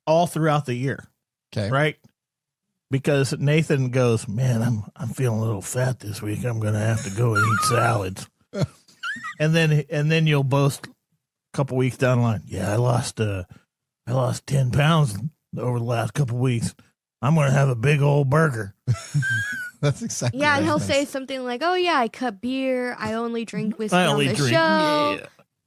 S3: all throughout the year.
S2: Okay.
S3: Right? Because Nathan goes, man, I'm feeling a little fat this week. I'm going to have to go and eat salads. and then you'll boast a couple weeks down the line. Yeah, I lost 10 pounds over the last couple weeks. I'm going to have a big old burger.
S2: That's exactly.
S8: Yeah, and he'll say something like, "Oh yeah, I cut beer. I only drink whiskey
S3: I
S8: on
S3: only
S8: the
S3: drink.
S8: show.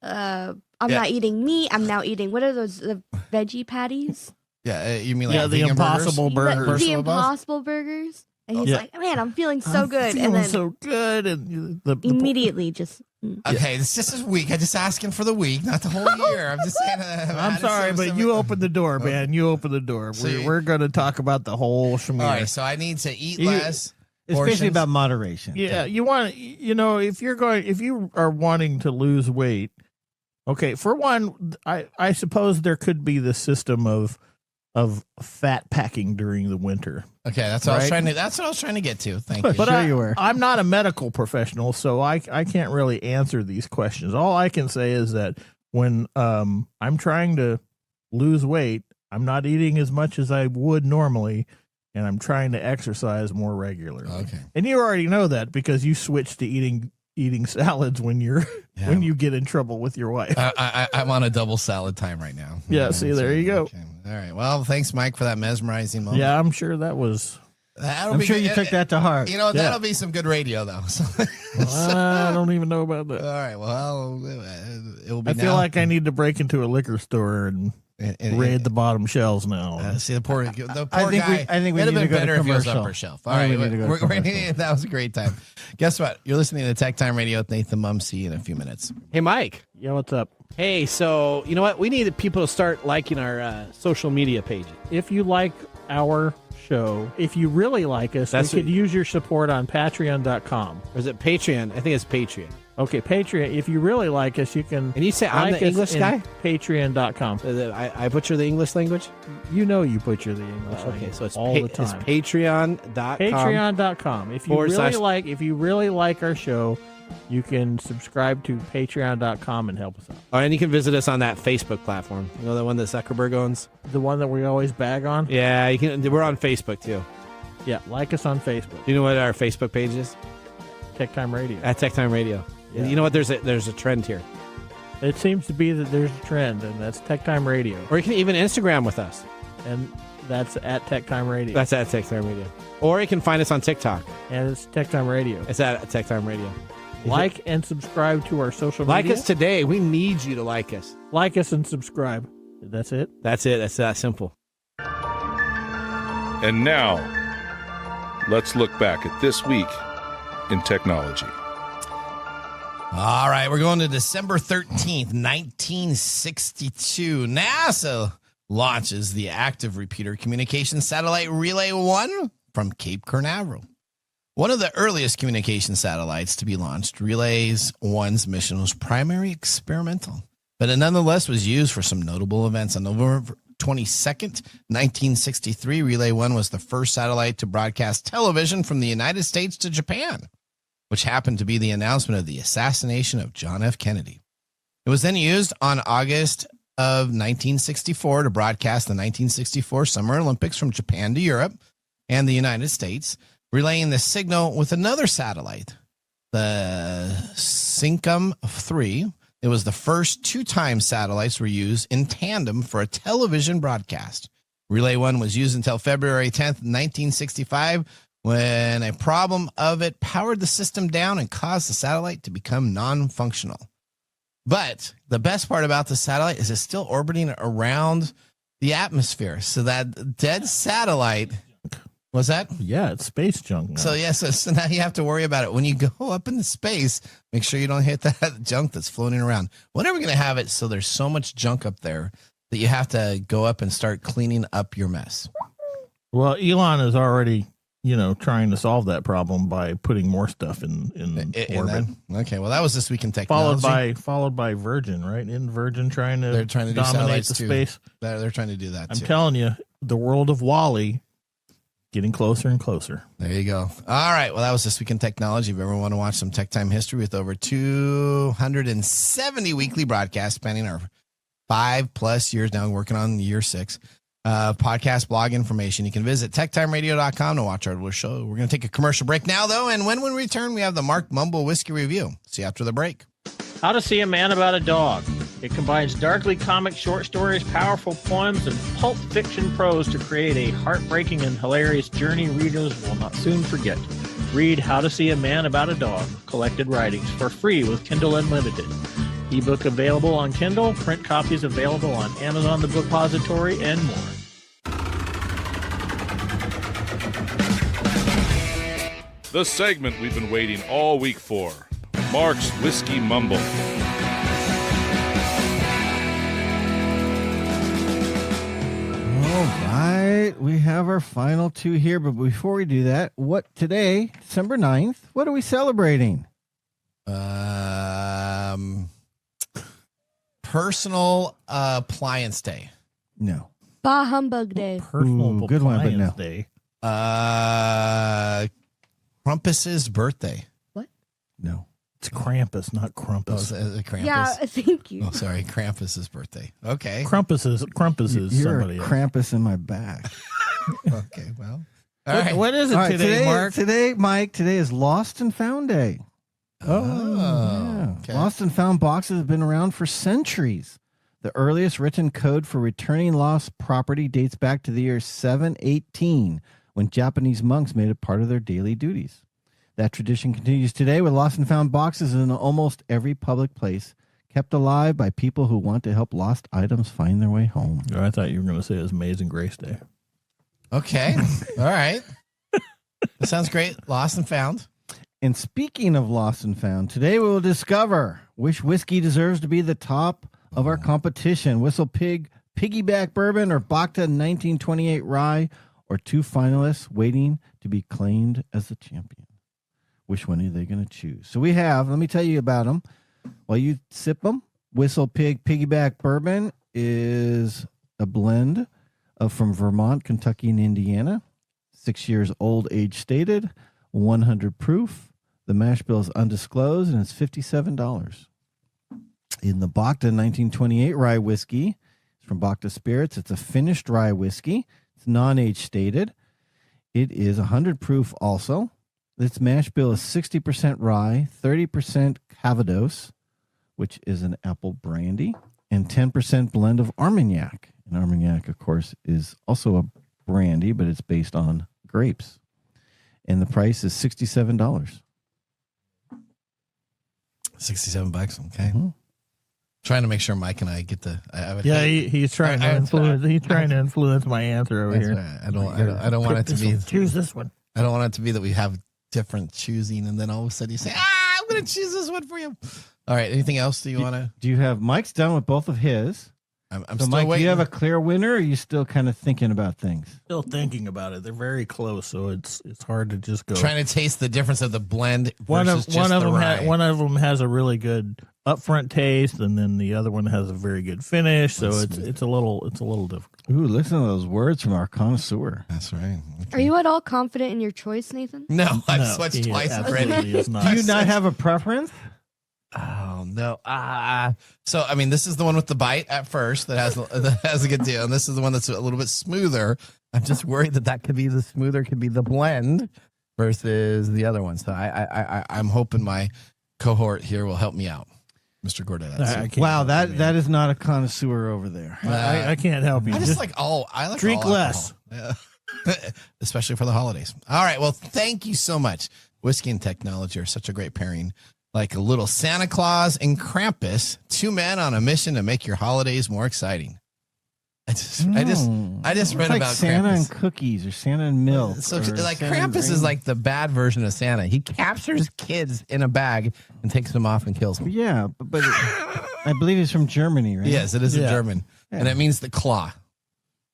S3: Yeah.
S8: I'm not eating meat. I'm now eating what are those the veggie patties?
S2: Yeah, you mean like
S3: the
S2: vegan
S3: Impossible burgers.
S8: The Impossible burgers." And he's like, "Man, I'm feeling so good."
S3: Feeling
S8: And then
S3: so good, and
S8: immediately just.
S2: Okay, it's just this week. I'm just asking for the week, not the whole year. I'm just saying.
S3: I'm sorry, but you opened the door, man. You opened the door.
S2: So
S3: We're going to talk about the whole schmear.
S2: All right, so I need to eat less.
S6: It's basically about moderation.
S3: Yeah, you want if you are wanting to lose weight, okay. For one, I suppose there could be the system of fat packing during the winter.
S2: Okay, that's what I was trying to. That's what I was trying to get to. Thank you.
S3: But
S6: you were.
S3: I'm not a medical professional, so I can't really answer these questions. All I can say is that when I'm trying to lose weight, I'm not eating as much as I would normally, and I'm trying to exercise more regularly.
S2: Okay.
S3: And you already know that because you switched to eating salads when when you get in trouble with your wife.
S2: I'm on a double salad time right now.
S3: Yeah, see, there you go.
S2: Okay. All right. Well, thanks, Mike, for that mesmerizing moment.
S3: Yeah, I'm sure that was.
S6: I'm sure you took that to heart.
S2: You know, that'll be some good radio, though.
S3: I don't even know about that.
S2: All right. Well, it will be.
S3: I feel like I need to break into a liquor store and raid the bottom shelves now.
S2: See the poor guy.
S6: I think we
S2: it'd
S6: need
S2: have been
S6: to go
S2: better
S6: to
S2: if he was
S6: commercial.
S2: upper shelf. All right, that was a great time. Guess what? You're listening to TechTime Radio with Nathan Mumm. See you in a few minutes.
S9: Hey, Mike.
S3: Yeah, what's up?
S9: Hey, so you know what? We need people to start liking our social media pages.
S3: If you like our show, if you really like us, we could use your support on patreon.com.
S9: Or is it Patreon? I think it's Patreon.
S3: Okay, Patreon. If you really like us, you can.
S9: And you say I'm the English guy?
S3: Patreon.com.
S9: I butcher the English language?
S3: You know you butcher the English language.
S9: Okay, so it's
S3: all the time.
S9: It's Patreon.com.
S3: Patreon.com. If you really like our show, you can subscribe to Patreon.com and help us out.
S9: Oh, and you can visit us on that Facebook platform. You know, the one that Zuckerberg owns?
S3: The one that we always bag on?
S9: Yeah, you can. We're on Facebook, too.
S3: Yeah, like us on Facebook.
S9: Do you know what our Facebook page is?
S3: TechTime Radio.
S9: At TechTime Radio. Yeah. You know what? There's a trend here.
S3: It seems to be that there's a trend, and that's TechTime Radio.
S9: Or you can even Instagram with us.
S3: And that's at TechTime Radio.
S9: That's at TechTime Radio. Or you can find us on TikTok.
S3: And it's TechTime Radio.
S9: It's at TechTime Radio.
S3: Like and subscribe to our social media.
S9: Like us today. We need you to like us.
S3: Like us and subscribe. That's it?
S9: That's it. That's that simple.
S1: And now, let's look back at this week in technology.
S2: All right, we're going to December 13th, 1962. NASA launches the active repeater communication satellite Relay 1 from Cape Canaveral. One of the earliest communication satellites to be launched, Relay 1's mission was primarily experimental, but it nonetheless was used for some notable events. On November 22nd, 1963, Relay 1 was the first satellite to broadcast television from the United States to Japan, which happened to be the announcement of the assassination of John F. Kennedy. It was then used on August of 1964 to broadcast the 1964 Summer Olympics from Japan to Europe and the United States, relaying the signal with another satellite, the Syncom 3. It was the first two-time satellites were used in tandem for a television broadcast. Relay 1 was used until February 10th, 1965, when a problem of it powered the system down and caused the satellite to become non-functional. But the best part about the satellite is it's still orbiting around the atmosphere. So that dead satellite, what's that?
S3: Yeah, it's space junk now.
S2: So now you have to worry about it. When you go up into space, make sure you don't hit that junk that's floating around. We're never going to have it so there's so much junk up there that you have to go up and start cleaning up your mess.
S3: Well, Elon is already, trying to solve that problem by putting more stuff in orbit.
S2: Okay, well, that was This Week in Technology.
S3: Followed by Virgin, right? Isn't Virgin trying to
S2: They're trying to do
S3: dominate
S2: satellites
S3: the
S2: too.
S3: space?
S2: They're trying to do that too.
S3: I'm telling you, the world of Wall-E getting closer and closer.
S2: There you go. All right. Well, that was This Week in Technology. If you ever want to watch some tech time history with over 270 weekly broadcasts spanning our 5+ years now, working on year 6, podcast blog information, you can visit techtimeradio.com to watch our show. We're going to take a commercial break now, though. And when we return, we have the Mark Mumble Whiskey Review. See you after the break.
S10: How to See a Man About a Dog. It combines darkly comic short stories, powerful poems, and pulp fiction prose to create a heartbreaking and hilarious journey readers will not soon forget. Read How to See a Man About a Dog, collected writings, for free with Kindle Unlimited. Ebook available on Kindle, print copies available on Amazon, the Bookpository, and more.
S1: The segment we've been waiting all week for. Mark's Whiskey Mumble.
S6: All right, we have our final 2 here, but before we do that, today, December 9th, what are we celebrating?
S2: Personal Appliance Day.
S6: No.
S8: Bah Humbug Day.
S3: Personal
S6: good one, but no.
S3: Day.
S2: Krampus's birthday.
S6: No.
S3: It's Krampus, not Crumpus.
S2: Krampus.
S8: Yeah, thank you.
S2: Oh, sorry. Krampus's birthday. Okay.
S3: Crumpus is
S6: You're
S3: somebody else.
S6: Krampus in my back.
S2: Okay, well. All right.
S3: What is it today, Mark?
S6: Today, Mike, today is Lost and Found Day.
S2: Oh, okay.
S6: Lost and found boxes have been around for centuries. The earliest written code for returning lost property dates back to the year 718, when Japanese monks made it part of their daily duties. That tradition continues today with lost and found boxes in almost every public place, kept alive by people who want to help lost items find their way home.
S3: Oh, I thought you were going to say it was Amazing Grace Day.
S2: Okay. All right. That sounds great. Lost and found.
S6: And speaking of lost and found, today we will discover which whiskey deserves to be the top of our competition. Whistle Pig, Piggyback Bourbon, or Bacta 1928 Rye, or 2 finalists waiting to be claimed as the champion. Which one are they going to choose? So we have, let me tell you about them while you sip them. Whistle Pig Piggyback Bourbon is a blend from Vermont, Kentucky, and Indiana. 6 years old, age stated, 100 proof. The mash bill is undisclosed, and it's $57. In the Bacta 1928 rye whiskey, it's from Bacta Spirits. It's a finished rye whiskey. It's non-age stated. It is 100 proof also. Its mash bill is 60% rye, 30% Cavados, which is an apple brandy, and 10% blend of Armagnac. And Armagnac, of course, is also a brandy, but it's based on grapes. And the price is $67.
S2: $67. Okay. Mm-hmm. Trying to make sure Mike and I get the.
S3: He's trying to influence. He's trying to influence my answer over here.
S2: Right. I don't want it to be.
S3: Choose this one.
S2: I don't want it to be that we have different choosing, and then all of a sudden you say, "I'm going to choose this one for you." All right. Anything else do you want to?
S6: Do you have Mike's done with both of his?
S2: I'm
S6: so
S2: still
S6: Mike,
S2: waiting.
S6: Do you have a clear winner, or are you still kind of thinking about things?
S3: Still thinking about it. They're very close, so it's hard to just go.
S2: Trying to taste the difference of the blend.
S3: One of
S2: them.
S3: One of them has a really good upfront taste, and then the other one has a very good finish. So it's a little difficult.
S6: Ooh, listen to those words from our connoisseur.
S2: That's right. Okay.
S8: Are you at all confident in your choice, Nathan?
S2: No, I've switched twice already.
S6: Do you not have a preference?
S2: Oh no! So I mean, this is the one with the bite at first that has a good deal, and this is the one that's a little bit smoother. I'm just worried that could be the smoother, could be the blend versus the other one. So I'm hoping my cohort here will help me out. Mr. Gordon.
S6: Wow, that is not a connoisseur over there.
S3: I can't help you.
S2: I just like all. I like
S3: drink
S2: all
S3: less,
S2: especially for the holidays. All right. Well, thank you so much. Whiskey and technology are such a great pairing. Like a little Santa Claus and Krampus, two men on a mission to make your holidays more exciting. I just read
S6: like
S2: about
S6: Santa
S2: Krampus.
S6: and cookies or Santa and milk.
S2: So
S6: or
S2: like
S6: Santa and
S2: Krampus is like the bad version of Santa. He captures kids in a bag and takes them off and kills them.
S6: Yeah, but I believe he's from Germany, right?
S2: Yes, it is in German,
S6: Yeah.
S2: and it means the claw.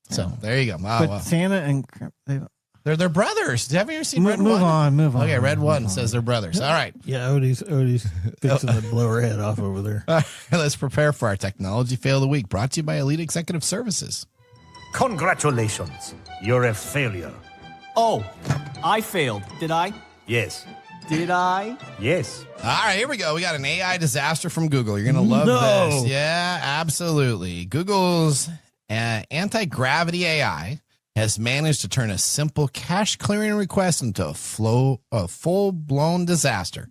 S2: So there you go.
S6: But
S2: Wow.
S6: Santa and Krampus,
S2: They're brothers. Have you ever seen Red
S6: move
S2: One?
S6: on.
S2: Okay, Red One says they're brothers. All right.
S3: Yeah, Odie's fixing to blow her head off over there.
S2: All right, let's prepare for our technology fail of the week. Brought to you by Elite Executive Services.
S11: Congratulations, you're a failure.
S12: Oh, I failed, did I?
S11: Yes.
S12: Did I?
S11: Yes.
S2: All right, here we go. We got an AI disaster from Google. You're going to love this. Yeah, absolutely. Google's anti-gravity AI has managed to turn a simple cache clearing request into a full-blown disaster.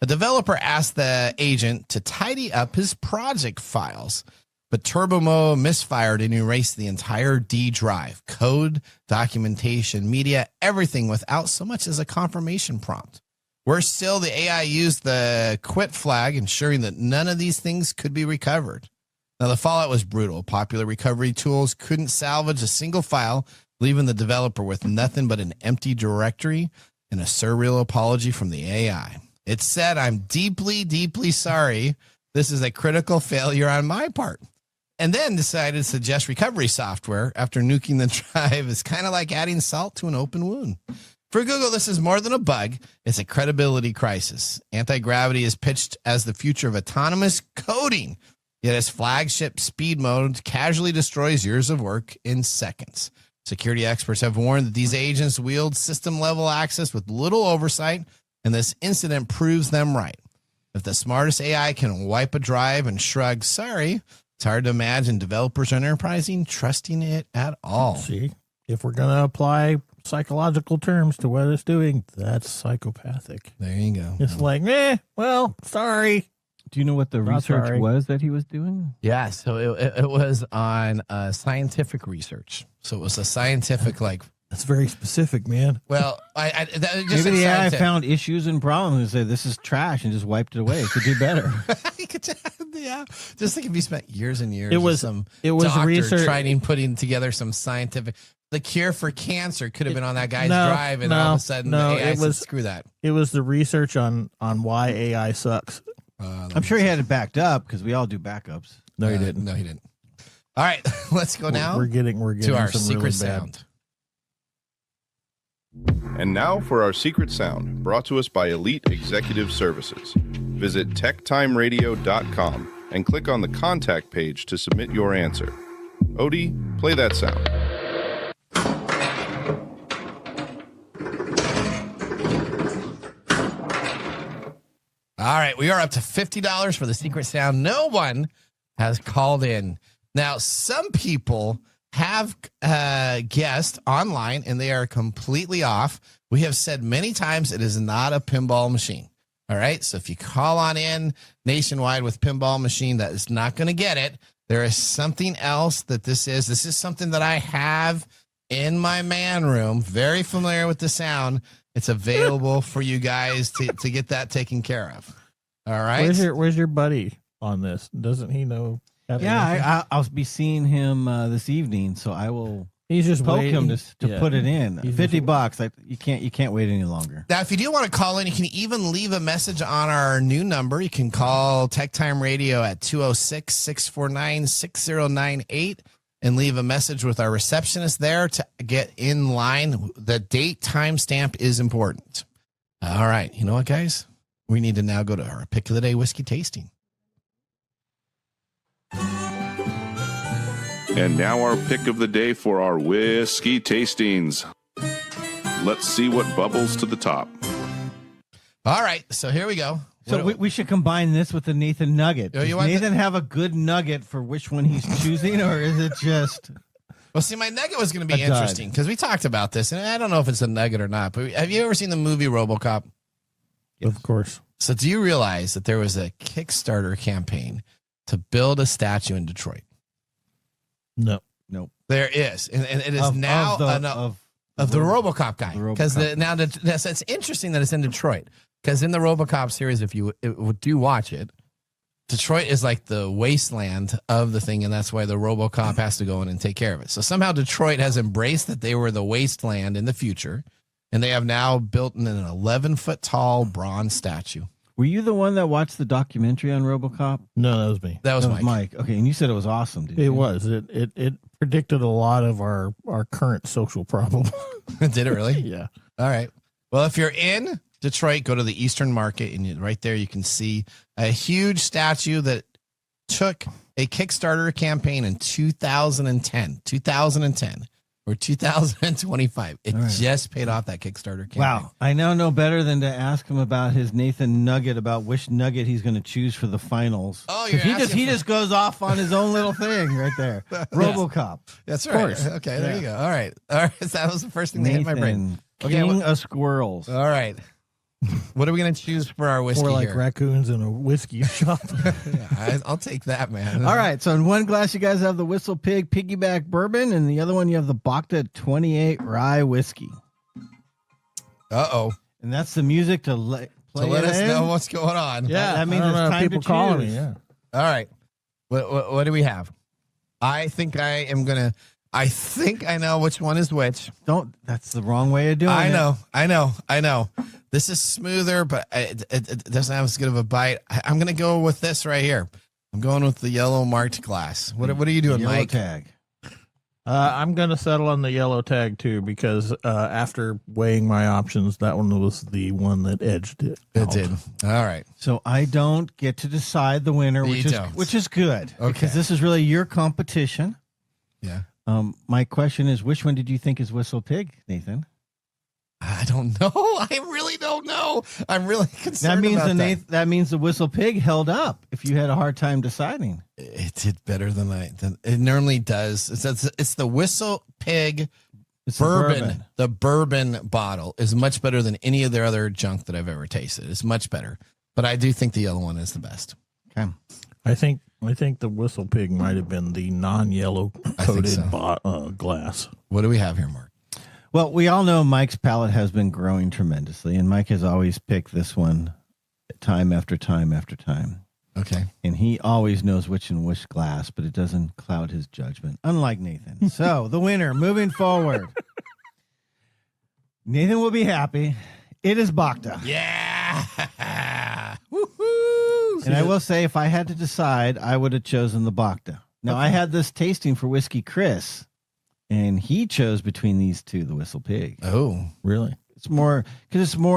S2: A developer asked the agent to tidy up his project files, but Turbo Mode misfired and erased the entire D drive, code, documentation, media, everything without so much as a confirmation prompt. Worse still, the AI used the quit flag, ensuring that none of these things could be recovered. Now, the fallout was brutal. Popular recovery tools couldn't salvage a single file, leaving the developer with nothing but an empty directory and a surreal apology from the AI. It said, "I'm deeply, deeply sorry. This is a critical failure on my part." And then decided to suggest recovery software after nuking the drive is kind of like adding salt to an open wound. For Google, this is more than a bug. It's a credibility crisis. Anti-gravity is pitched as the future of autonomous coding, yet its flagship speed mode casually destroys years of work in seconds. Security experts have warned that these agents wield system-level access with little oversight, and this incident proves them right. If the smartest AI can wipe a drive and shrug, sorry, it's hard to imagine developers or enterprising trusting it at all.
S3: See, if we're going to apply psychological terms to what it's doing, that's psychopathic.
S2: There you go.
S3: It's like, well, sorry.
S6: Do you know what the
S3: Not
S6: research
S3: sorry.
S6: was that he was doing?
S2: Yeah, so it was on scientific research. So it was a scientific,
S3: That's very specific, man.
S2: well,
S6: Maybe the AI found issues and problems and said, this is trash, and just wiped it away. It could do better.
S2: Yeah, just think if you spent years and years.
S3: It was
S2: doctor
S3: research
S2: putting together some scientific. The cure for cancer could have been on that guy's drive, and all of a sudden the AI said, screw that.
S3: It was the research on why AI sucks.
S6: I'm sure he had it backed up because we all do backups.
S3: No, he didn't.
S2: No, he didn't. All right, let's go now.
S3: We're getting
S2: to our
S3: some
S2: secret
S3: really
S2: sound.
S1: And now for our secret sound, brought to us by Elite Executive Services. Visit techtimeradio.com and click on the contact page to submit your answer. Odie, play that sound.
S2: All right, we are up to $50 for the secret sound. No one has called in. Now, some people have guessed online, and they are completely off. We have said many times it is not a pinball machine. All right, so if you call on in nationwide with pinball machine, that is not going to get it. There is something else that this is. This is something that I have in my man room. Very familiar with the sound. It's available for you guys to get that taken care of. All right.
S3: Where's your buddy on this? Doesn't he know?
S6: Yeah, I'll be seeing him this evening, so I will.
S3: He's just
S6: poke
S3: waiting.
S6: him to put it in. $50. Like you can't wait any longer.
S2: Now, if you do want to call in, you can even leave a message on our new number. You can call TechTime Radio at 206-649-6098 and leave a message with our receptionist there to get in line. The date timestamp is important. All right. You know what, guys? We need to now go to our pick of the day whiskey tasting.
S1: And now our pick of the day for our whiskey tastings. Let's see what bubbles to the top.
S2: All right, so here we go.
S6: So we should combine this with the Nathan Nugget.
S2: Oh,
S6: Does Nathan have a good nugget for which one he's choosing, or is it just...
S2: Well, see, my nugget was going to be interesting because we talked about this, and I don't know if it's a nugget or not, but have you ever seen the movie RoboCop?
S3: Of course.
S2: So do you realize that there was a Kickstarter campaign to build a statue in Detroit?
S3: No.
S6: Nope.
S2: There is. And it is
S6: Of
S2: the RoboCop guy. Because it's interesting that it's in Detroit. Because in the RoboCop series, if you do watch it, Detroit is like the wasteland of the thing, and that's why the RoboCop has to go in and take care of it. So somehow Detroit has embraced that they were the wasteland in the future, and they have now built an 11-foot tall bronze statue.
S6: Were you the one that watched the documentary on RoboCop?
S3: No, that was me.
S2: That was Mike.
S6: Okay, and you said it was awesome, didn't you?
S3: It was. It predicted a lot of our current social problem.
S2: Did it really?
S3: Yeah.
S2: All right. Well, if you're in Detroit, go to the Eastern Market, and right there you can see a huge statue that took a Kickstarter campaign in 2010 or 2025. It just paid off that Kickstarter campaign.
S6: Wow. I now know better than to ask him about his Nathan Nugget, about which nugget he's going to choose for the finals.
S2: Oh,
S6: he just goes off on his own little thing right there. RoboCop.
S2: That's right. Okay, there you go. All right. That was the first thing that hit my brain.
S6: King of squirrels.
S2: All right. What are we going to choose for our whiskey
S3: Or like
S2: here?
S3: raccoons in a whiskey shop.
S2: I'll take that, man.
S6: All right. So in one glass, you guys have the Whistle Pig Piggyback Bourbon, and the other one, you have the Bacta 28 Rye Whiskey.
S2: Uh-oh.
S6: And that's the music to let
S2: us know what's going on.
S6: Yeah. That means it's time
S3: people
S6: to
S3: calling
S6: choose.
S3: me. Yeah.
S2: All right. What do we have? I think I know which one is which.
S6: That's the wrong way of doing it.
S2: I know. This is smoother, but it doesn't have as good of a bite. I'm going to go with this right here. I'm going with the yellow marked glass. What are you doing,
S6: Yellow
S2: Mike?
S6: tag.
S3: I'm going to settle on the yellow tag too, because after weighing my options, that one was the one that edged it.
S2: It did. All right.
S6: So I don't get to decide the winner, which is good.
S2: Okay.
S6: Because this is really your competition.
S2: Yeah.
S6: My question is, which one did you think is Whistle Pig, Nathan?
S2: I don't know. I really don't know. I'm really concerned
S6: That means the Whistle Pig held up if you had a hard time deciding.
S2: It did better than it normally does. It's the Whistle Pig bourbon. The bourbon bottle is much better than any of their other junk that I've ever tasted. It's much better. But I do think the yellow one is the best.
S6: Okay.
S3: I think the Whistle Pig might have been the non-yellow coated glass.
S2: What do we have here, Mark?
S6: Well, we all know Mike's palate has been growing tremendously, and Mike has always picked this one time after time after time.
S2: Okay.
S6: And he always knows which glass, but it doesn't cloud his judgment, unlike Nathan. So, the winner, moving forward. Nathan will be happy. It is Bacta.
S2: Yeah. Woohoo!
S6: And I will say, if I had to decide, I would have chosen the Bacta. Now, I had this tasting for Whiskey Chris, and he chose between these two, the Whistle Pig.
S2: Oh,
S3: really?
S6: It's more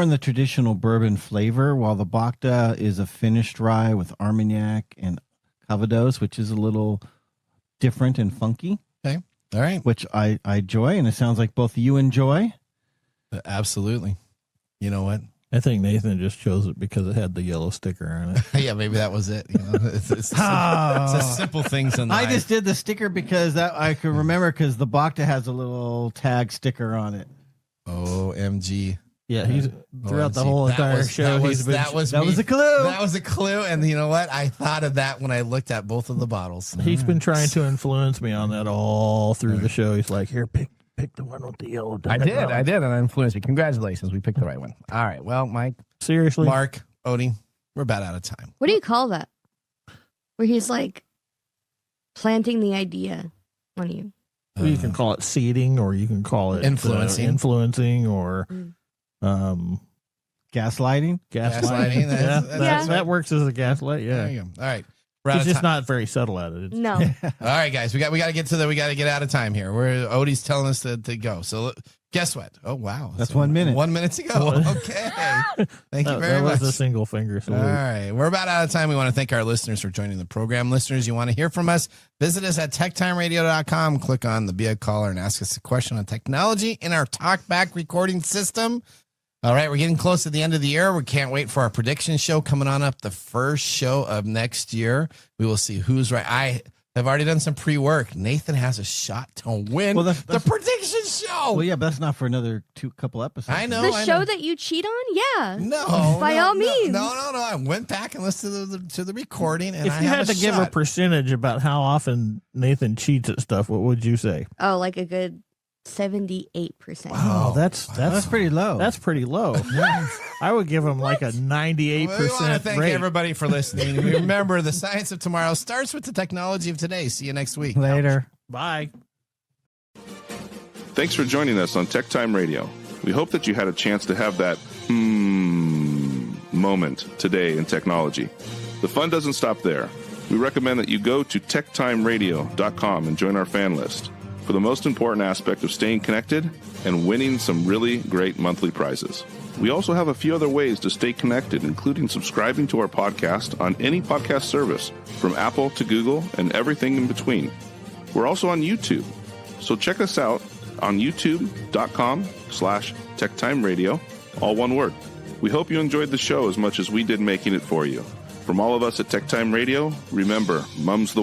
S6: in the traditional bourbon flavor, while the Bacta is a finished rye with Armagnac and Calvados, which is a little different and funky.
S2: Okay. All right.
S6: Which I enjoy, and it sounds like both you enjoy.
S2: Absolutely. You know what?
S3: I think Nathan just chose it because it had the yellow sticker on it.
S2: Yeah, maybe that was it. You know, it's the simple things in life.
S6: I just did the sticker because that I could remember, because the Bacta has a little tag sticker on it.
S2: OMG.
S3: Yeah, he's throughout the whole entire show.
S2: That was
S6: a clue.
S2: That was a clue. And you know what? I thought of that when I looked at both of the bottles.
S3: He's been trying to influence me on that all through the show. He's like, here, pick the one with the yellow.
S2: I did, and I influenced you. Congratulations, we picked the right one. All right, well, Mike,
S3: seriously,
S2: Mark, Odie, we're about out of time.
S8: What do you call that? Where he's like planting the idea on you.
S3: Well, you can call it seeding, or you can call it
S2: influencing,
S3: or
S6: gaslighting.
S3: That works as a gaslight. Yeah,
S2: there you go. All right.
S3: He's just not very subtle at it.
S8: No.
S2: All right, guys, we got to get out of time here. Odie's telling us to go. So guess what? Oh wow,
S6: that's 1 minute.
S2: 1 minute to go. Okay, thank you very much.
S3: That was a single finger salute.
S2: All right, we're about out of time. We want to thank our listeners for joining the program. Listeners, you want to hear from us? Visit us at techtimeradio.com. Click on the Be a Caller and ask us a question on technology in our talkback recording system. All right, we're getting close to the end of the year. We can't wait for our prediction show coming on up the first show of next year. We will see who's right. I've already done some pre-work. Nathan has a shot to win the prediction show.
S6: Well, yeah, but that's not for another couple episodes.
S2: I know.
S8: The show that you cheat on? Yeah.
S2: No.
S8: By all means.
S2: No. I went back and listened to the recording, and
S3: if you had to give a percentage about how often Nathan cheats at stuff, what would you say?
S8: Oh, like a good 78%.
S3: Wow, that's
S6: pretty low.
S3: That's pretty low. I would give him like a 98%
S2: We want to thank
S3: rate.
S2: everybody for listening. Remember, the science of tomorrow starts with the technology of today. See you next week.
S6: Later.
S3: Bye.
S1: Thanks for joining us on TechTime Radio. We hope that you had a chance to have that moment today in technology. The fun doesn't stop there. We recommend that you go to techtimeradio.com and join our fan list for the most important aspect of staying connected and winning some really great monthly prizes. We also have a few other ways to stay connected, including subscribing to our podcast on any podcast service, from Apple to Google and everything in between. We're also on YouTube, so check us out on youtube.com/TechTimeRadio, all one word. We hope you enjoyed the show as much as we did making it for you. From all of us at TechTime Radio, remember, Mumm's the